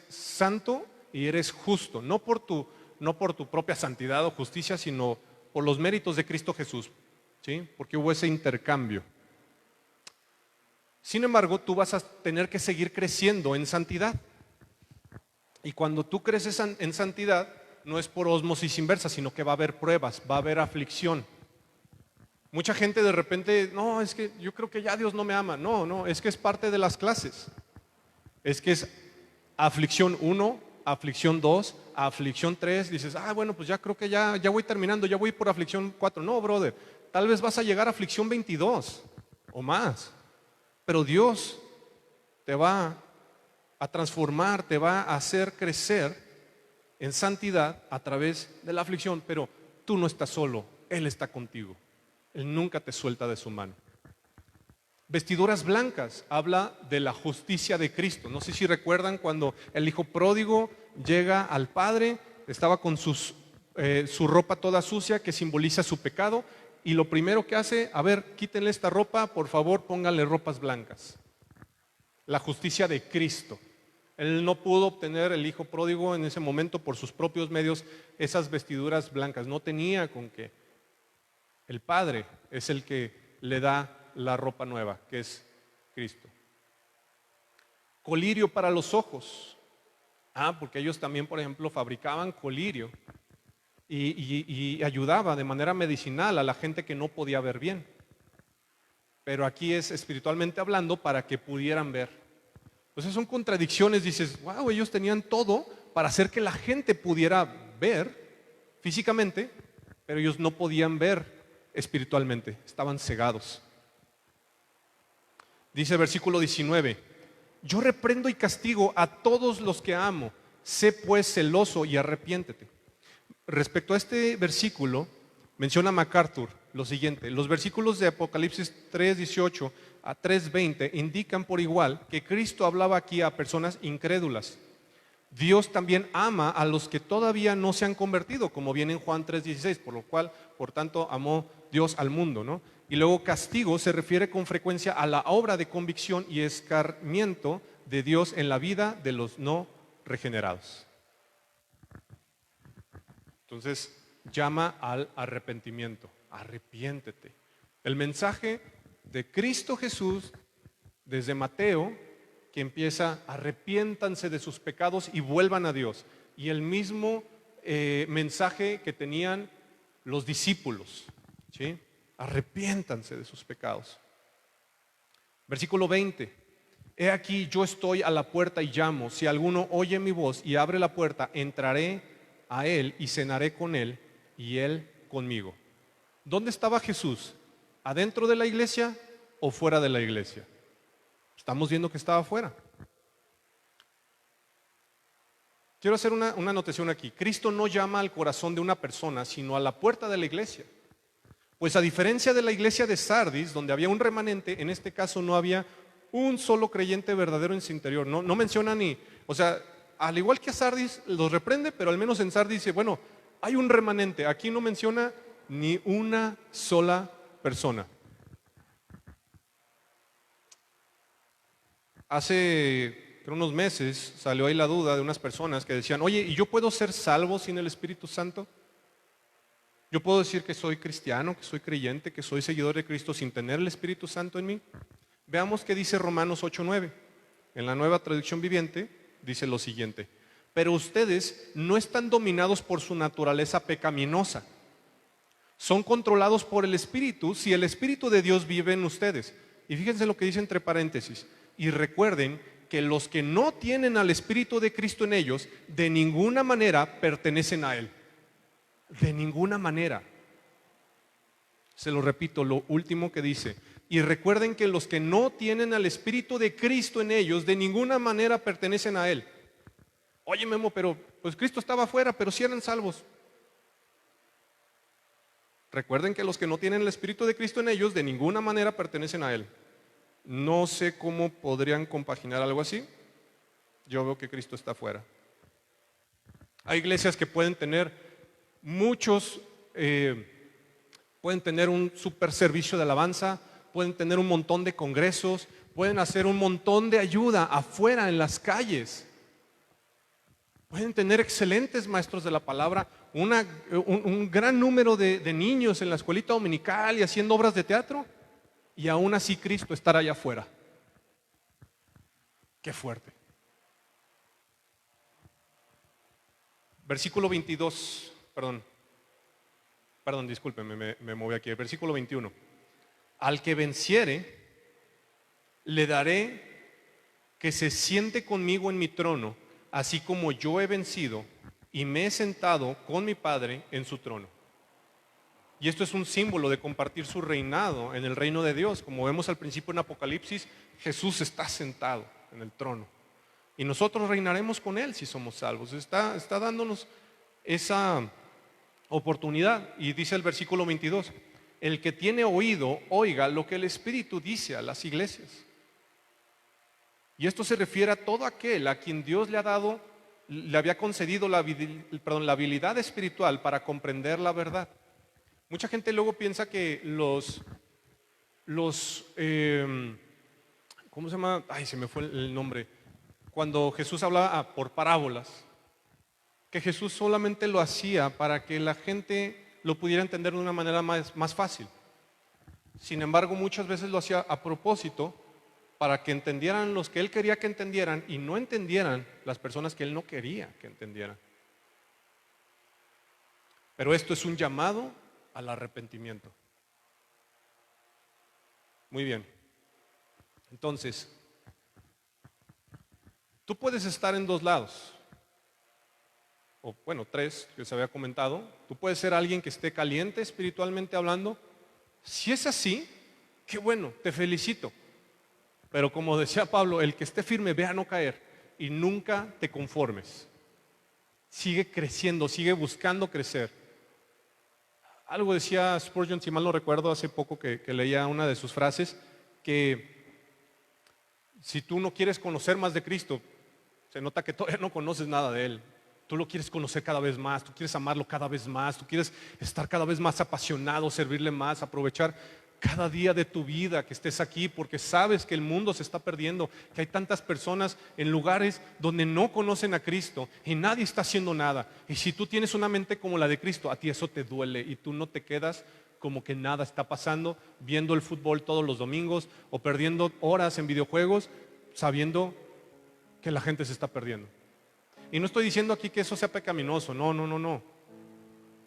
santo y eres justo, no por tu propia santidad o justicia, sino por los méritos de Cristo Jesús, ¿sí? Porque hubo ese intercambio. Sin embargo, tú vas a tener que seguir creciendo en santidad. Y cuando tú creces en santidad, no es por ósmosis inversa, sino que va a haber pruebas, va a haber aflicción. Mucha gente de repente, no, es que yo creo que ya Dios no me ama. No, es que es parte de las clases. Es que es aflicción 1, aflicción 2, aflicción 3. Dices, bueno, pues ya creo que ya voy terminando, ya voy por aflicción 4. No, brother, tal vez vas a llegar a aflicción 22 o más. Pero Dios te va a transformar, te va a hacer crecer en santidad a través de la aflicción. Pero tú no estás solo, Él está contigo. Él nunca te suelta de su mano. Vestiduras blancas, habla de la justicia de Cristo. No sé si recuerdan cuando el hijo pródigo llega al padre, estaba con su ropa toda sucia que simboliza su pecado, y lo primero que hace, a ver, quítenle esta ropa, por favor, pónganle ropas blancas. La justicia de Cristo. Él no pudo obtener, el hijo pródigo, en ese momento por sus propios medios esas vestiduras blancas. No tenía con qué. El Padre es el que le da la ropa nueva, que es Cristo. Colirio para los ojos. Porque ellos también, por ejemplo, fabricaban colirio y ayudaba de manera medicinal a la gente que no podía ver bien. Pero aquí es espiritualmente hablando para que pudieran ver. Entonces son contradicciones, dices, wow, ellos tenían todo para hacer que la gente pudiera ver físicamente, pero ellos no podían ver espiritualmente, estaban cegados. Dice el versículo 19, yo reprendo y castigo a todos los que amo, sé pues celoso y arrepiéntete. Respecto a este versículo, menciona MacArthur lo siguiente: los versículos de Apocalipsis 3:18 a 3:20 indican por igual que Cristo hablaba aquí a personas incrédulas. Dios también ama a los que todavía no se han convertido, como viene en Juan 3:16, por lo cual, por tanto, amó Dios al mundo, ¿no? Y luego castigo se refiere con frecuencia a la obra de convicción y escarmiento de Dios en la vida de los no regenerados. Entonces, llama al arrepentimiento. Arrepiéntete. El mensaje de Cristo Jesús desde Mateo, que empieza, arrepiéntanse de sus pecados y vuelvan a Dios. Y el mismo mensaje que tenían los discípulos, ¿sí? Arrepiéntanse de sus pecados. Versículo 20. He aquí, yo estoy a la puerta y llamo. Si alguno oye mi voz y abre la puerta, entraré a él y cenaré con él y él conmigo. ¿Dónde estaba Jesús? ¿Adentro de la iglesia o fuera de la iglesia? Estamos viendo que estaba afuera. Quiero hacer una anotación aquí. Cristo no llama al corazón de una persona, sino a la puerta de la iglesia. Pues a diferencia de la iglesia de Sardis, donde había un remanente, en este caso no había un solo creyente verdadero en su interior. No menciona ni, o sea, al igual que a Sardis los reprende, pero al menos en Sardis dice, bueno, hay un remanente. Aquí no menciona ni una sola persona. Hace unos meses salió ahí la duda de unas personas que decían, oye, ¿y yo puedo ser salvo sin el Espíritu Santo? ¿Yo puedo decir que soy cristiano, que soy creyente, que soy seguidor de Cristo sin tener el Espíritu Santo en mí? Veamos qué dice Romanos 8:9. En la Nueva Traducción Viviente dice lo siguiente: pero ustedes no están dominados por su naturaleza pecaminosa. Son controlados por el Espíritu si el Espíritu de Dios vive en ustedes. Y fíjense lo que dice entre paréntesis. Y recuerden que los que no tienen al Espíritu de Cristo en ellos, de ninguna manera pertenecen a Él. De ninguna manera. Se lo repito, lo último que dice. Y recuerden que los que no tienen al Espíritu de Cristo en ellos, de ninguna manera pertenecen a Él. Oye, Memo, pero pues Cristo estaba afuera, pero sí eran salvos. Recuerden que los que no tienen el Espíritu de Cristo en ellos, de ninguna manera pertenecen a Él. No sé cómo podrían compaginar algo así. Yo veo que Cristo está afuera. Hay iglesias que pueden tener muchos, pueden tener un super servicio de alabanza, pueden tener un montón de congresos, pueden hacer un montón de ayuda afuera en las calles. Pueden tener excelentes maestros de la palabra, un gran número de niños en la escuelita dominical y haciendo obras de teatro, y aún así Cristo estará allá afuera. Qué fuerte. Versículo 22, perdón, discúlpenme, me moví aquí. Versículo 21. Al que venciere, le daré que se siente conmigo en mi trono, así como yo he vencido y me he sentado con mi Padre en su trono. Y esto es un símbolo de compartir su reinado en el reino de Dios. Como vemos al principio en Apocalipsis, Jesús está sentado en el trono. Y nosotros reinaremos con Él si somos salvos. Está dándonos esa oportunidad. Y dice el versículo 22, el que tiene oído, oiga lo que el Espíritu dice a las iglesias. Y esto se refiere a todo aquel a quien Dios le había concedido la habilidad espiritual para comprender la verdad. Mucha gente luego piensa que ¿cómo se llama? Ay, se me fue el nombre. Cuando Jesús hablaba por parábolas, que Jesús solamente lo hacía para que la gente lo pudiera entender de una manera más fácil. Sin embargo, muchas veces lo hacía a propósito para que entendieran los que Él quería que entendieran y no entendieran las personas que Él no quería que entendieran. Pero esto es un llamado al arrepentimiento. Muy bien. Entonces, tú puedes estar en dos lados, o bueno, tres que se había comentado. Tú puedes ser alguien que esté caliente espiritualmente hablando. Si es así, qué bueno, te felicito. Pero como decía Pablo, el que esté firme, ve a no caer y nunca te conformes. Sigue creciendo, sigue buscando crecer. Algo decía Spurgeon, si mal no recuerdo, hace poco que leía una de sus frases, que si tú no quieres conocer más de Cristo, se nota que todavía no conoces nada de Él. Tú lo quieres conocer cada vez más, tú quieres amarlo cada vez más, tú quieres estar cada vez más apasionado, servirle más, aprovechar cada día de tu vida que estés aquí, porque sabes que el mundo se está perdiendo, que hay tantas personas en lugares donde no conocen a Cristo y nadie está haciendo nada. Y si tú tienes una mente como la de Cristo, a ti eso te duele y tú no te quedas como que nada está pasando, viendo el fútbol todos los domingos o perdiendo horas en videojuegos, sabiendo que la gente se está perdiendo. Y no estoy diciendo aquí que eso sea pecaminoso, no.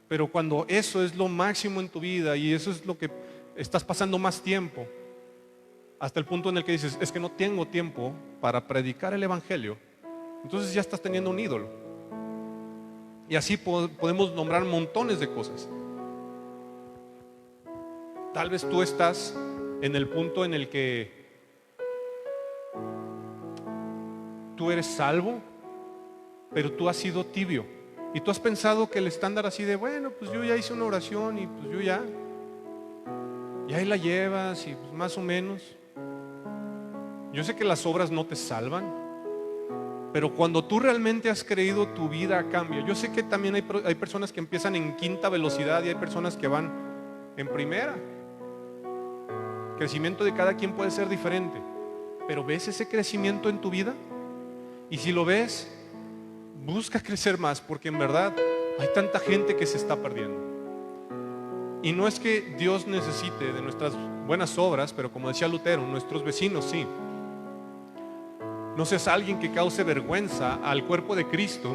Pero cuando eso es lo máximo en tu vida y eso es lo que estás pasando más tiempo, hasta el punto en el que dices, es que no tengo tiempo para predicar el evangelio, entonces ya estás teniendo un ídolo. Y así podemos nombrar montones de cosas. Tal vez tú estás en el punto en el que tú eres salvo, pero tú has sido tibio. Y tú has pensado que el estándar así de, bueno, pues yo ya hice una oración y pues yo ya. Y ahí la llevas y pues más o menos. Yo sé que las obras no te salvan, pero cuando tú realmente has creído, tu vida cambia. Yo sé que también hay personas que empiezan en quinta velocidad y hay personas que van en primera. El crecimiento de cada quien puede ser diferente, pero ¿ves ese crecimiento en tu vida? Y si lo ves, busca crecer más, porque en verdad hay tanta gente que se está perdiendo. Y no es que Dios necesite de nuestras buenas obras, pero como decía Lutero, nuestros vecinos sí. No seas alguien que cause vergüenza al cuerpo de Cristo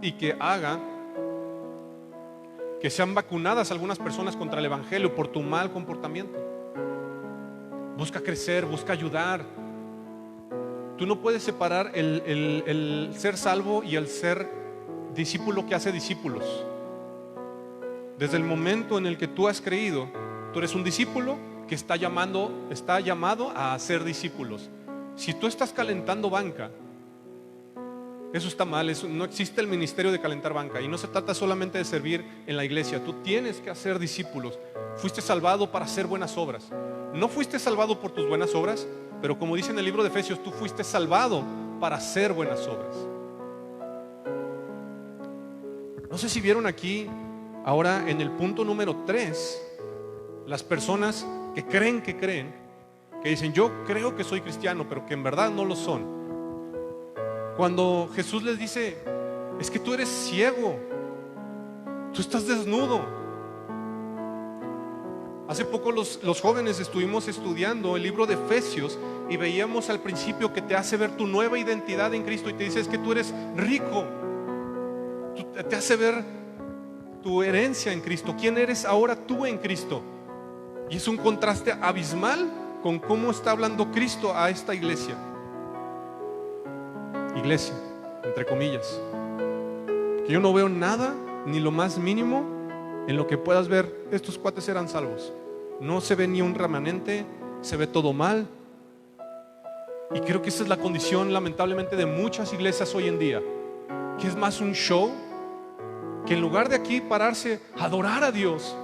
y que haga que sean vacunadas algunas personas contra el evangelio por tu mal comportamiento. Busca crecer, busca ayudar. Tú no puedes separar el ser salvo y el ser discípulo que hace discípulos. Desde el momento en el que tú has creído, tú eres un discípulo que está llamado a hacer discípulos. Si tú estás calentando banca, eso está mal. No existe el ministerio de calentar banca. Y no se trata solamente de servir en la iglesia. Tú tienes que hacer discípulos. Fuiste salvado para hacer buenas obras. No fuiste salvado por tus buenas obras, pero como dice en el libro de Efesios, tú fuiste salvado para hacer buenas obras. No sé si vieron aquí, ahora en el punto número 3, las personas que creen, que dicen, yo creo que soy cristiano, pero que en verdad no lo son. Cuando Jesús les dice, es que tú eres ciego, tú estás desnudo. Hace poco los jóvenes estuvimos estudiando el libro de Efesios y veíamos al principio que te hace ver tu nueva identidad en Cristo y te dice, es que tú eres rico. Te hace ver tu herencia en Cristo, quién eres ahora tú en Cristo. Y es un contraste abismal con cómo está hablando Cristo a esta iglesia, entre comillas, que yo no veo nada, ni lo más mínimo, en lo que puedas ver, estos cuates eran salvos. No se ve ni un remanente, se ve todo mal. Y creo que esa es la condición, lamentablemente, de muchas iglesias hoy en día, que es más un show, que en lugar de aquí pararse a adorar a Dios,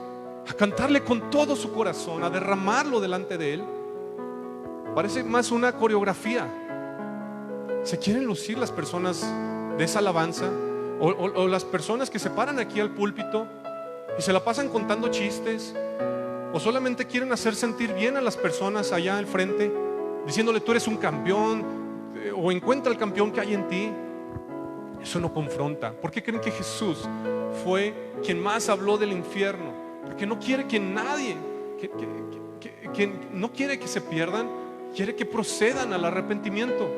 a cantarle con todo su corazón, a derramarlo delante de Él, parece más una coreografía. Se quieren lucir las personas de esa alabanza o las personas que se paran aquí al púlpito y se la pasan contando chistes, o solamente quieren hacer sentir bien a las personas allá al frente, diciéndole tú eres un campeón, o encuentra el campeón que hay en ti. Eso no confronta. ¿Por qué creen que Jesús fue quien más habló del infierno? Porque no quiere que nadie, que no quiere que se pierdan, quiere que procedan al arrepentimiento.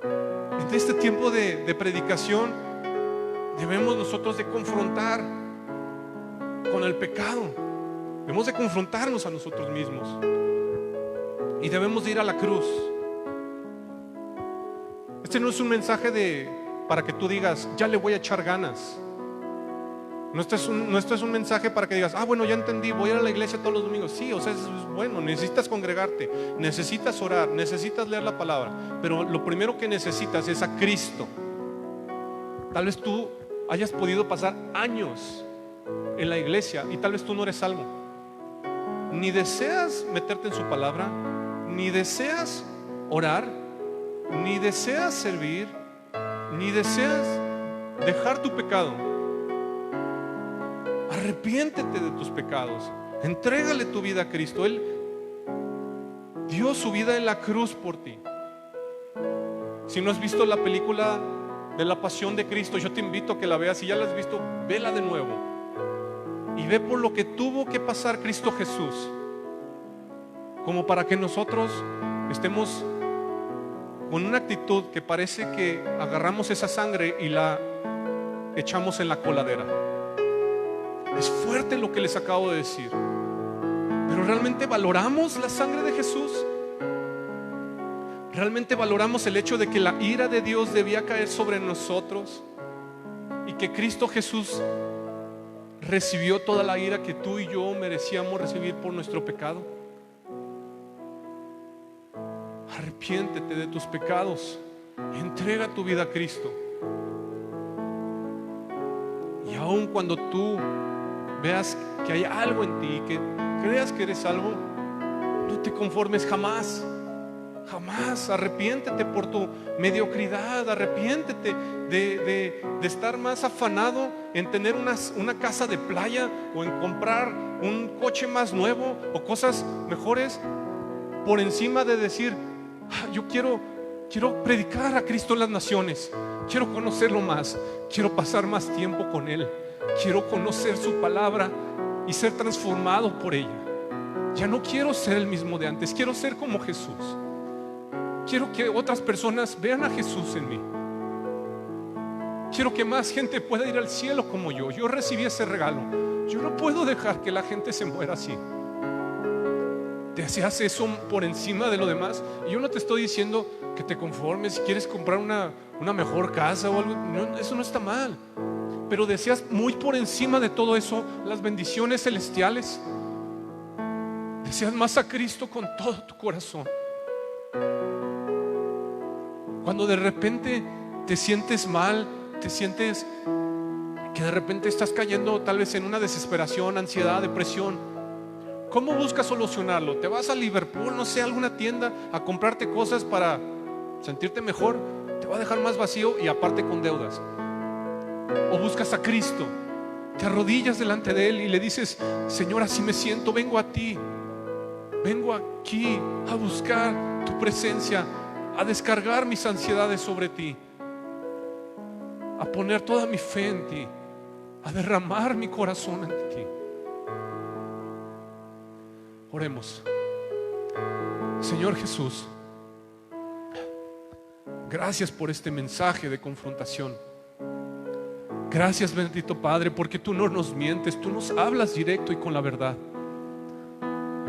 En este tiempo de predicación debemos nosotros de confrontar con el pecado. Debemos de confrontarnos a nosotros mismos y debemos de ir a la cruz. Este no es un mensaje para que tú digas, ya le voy a echar ganas. No, esto es un mensaje para que digas, bueno, ya entendí, voy a ir a la iglesia todos los domingos. Sí, o sea, es bueno, necesitas congregarte, necesitas orar, necesitas leer la palabra, pero lo primero que necesitas es a Cristo. Tal vez tú hayas podido pasar años en la iglesia y tal vez tú no eres salvo. Ni deseas meterte en su palabra, ni deseas orar, ni deseas servir, ni deseas dejar tu pecado. Arrepiéntete de tus pecados, entrégale tu vida a Cristo. Él dio su vida en la cruz por ti. Si no has visto la película de la Pasión de Cristo, yo te invito a que la veas. Si ya la has visto, vela de nuevo y ve por lo que tuvo que pasar Cristo Jesús, como para que nosotros estemos con una actitud que parece que agarramos esa sangre y la echamos en la coladera. Es fuerte lo que les acabo de decir, pero ¿realmente valoramos la sangre de Jesús? ¿Realmente valoramos el hecho de que la ira de Dios debía caer sobre nosotros y que Cristo Jesús recibió toda la ira que tú y yo merecíamos recibir por nuestro pecado? Arrepiéntete de tus pecados, entrega tu vida a Cristo. Y aun cuando tú veas que hay algo en ti, que creas que eres salvo, no te conformes jamás. Jamás. Arrepiéntete por tu mediocridad. Arrepiéntete de estar más afanado en tener una casa de playa, o en comprar un coche más nuevo o cosas mejores, por encima de decir, yo quiero predicar a Cristo en las naciones, quiero conocerlo más, quiero pasar más tiempo con Él, quiero conocer su palabra y ser transformado por ella. Ya no quiero ser el mismo de antes, quiero ser como Jesús. Quiero que otras personas vean a Jesús en mí. Quiero que más gente pueda ir al cielo como yo. Yo recibí ese regalo. Yo no puedo dejar que la gente se muera así. Deseas eso por encima de lo demás. Y yo no te estoy diciendo que te conformes si quieres comprar una mejor casa o algo. No, eso no está mal. Pero deseas muy por encima de todo eso las bendiciones celestiales. Deseas más a Cristo con todo tu corazón. Cuando de repente te sientes mal, te sientes que de repente estás cayendo tal vez en una desesperación, ansiedad, depresión, ¿cómo buscas solucionarlo? ¿Te vas a Liverpool, no sé, a alguna tienda a comprarte cosas para sentirte mejor? Te va a dejar más vacío y aparte con deudas. ¿O buscas a Cristo? Te arrodillas delante de Él y le dices, Señor, así me siento, vengo a ti, vengo aquí a buscar tu presencia, a descargar mis ansiedades sobre ti, a poner toda mi fe en ti, a derramar mi corazón en ti. Oremos. Señor Jesús, gracias por este mensaje de confrontación. Gracias, bendito Padre, porque tú no nos mientes, tú nos hablas directo y con la verdad.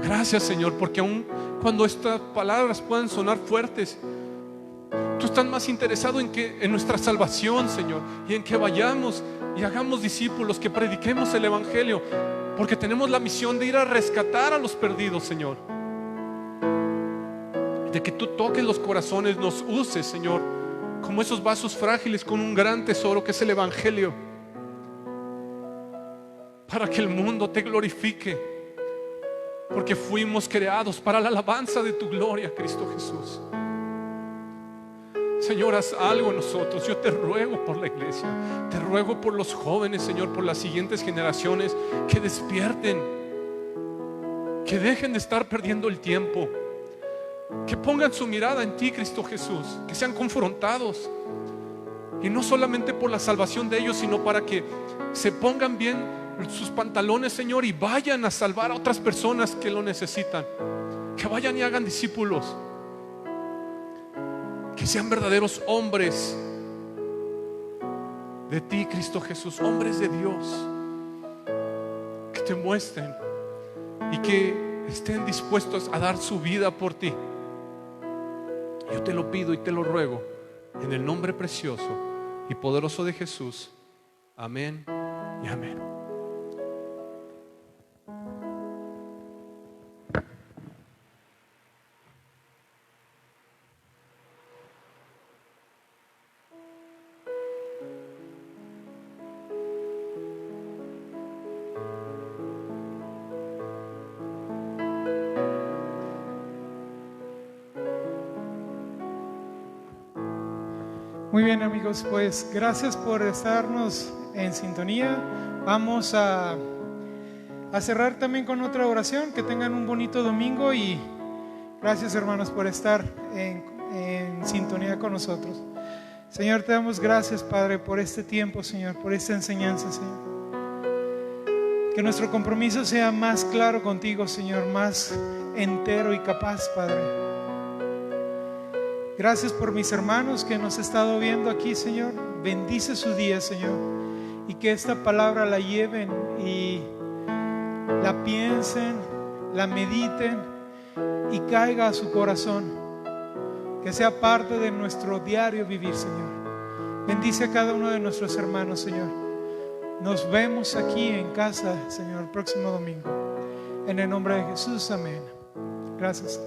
Gracias, Señor, porque aun cuando estas palabras puedan sonar fuertes, tú estás más interesado en nuestra salvación, Señor, y en que vayamos y hagamos discípulos, que prediquemos el Evangelio, porque tenemos la misión de ir a rescatar a los perdidos, Señor. De que tú toques los corazones, nos uses, Señor, como esos vasos frágiles con un gran tesoro que es el Evangelio, para que el mundo te glorifique, porque fuimos creados para la alabanza de tu gloria, Cristo Jesús. Señor, haz algo en nosotros. Yo te ruego por la iglesia, te ruego por los jóvenes, Señor, por las siguientes generaciones, que despierten, que dejen de estar perdiendo el tiempo, que pongan su mirada en ti, Cristo Jesús, que sean confrontados, y no solamente por la salvación de ellos, sino para que se pongan bien sus pantalones, Señor, y vayan a salvar a otras personas que lo necesitan, que vayan y hagan discípulos, que sean verdaderos hombres de ti, Cristo Jesús, hombres de Dios, que te muestren y que estén dispuestos a dar su vida por ti. Yo te lo pido y te lo ruego en el nombre precioso y poderoso de Jesús. Amén y amén. Muy bien, amigos, pues gracias por estarnos en sintonía. Vamos a cerrar también con otra oración. Que tengan un bonito domingo y gracias, hermanos, por estar en sintonía con nosotros. Señor, te damos gracias, Padre, por este tiempo, Señor, por esta enseñanza, Señor. Que nuestro compromiso sea más claro contigo, Señor, más entero y capaz, Padre. Gracias por mis hermanos que nos han estado viendo aquí, Señor. Bendice su día, Señor, y que esta palabra la lleven y la piensen, la mediten y caiga a su corazón, que sea parte de nuestro diario vivir, Señor. Bendice a cada uno de nuestros hermanos, Señor. Nos vemos aquí en casa, Señor, el próximo domingo. En el nombre de Jesús, amén. Gracias.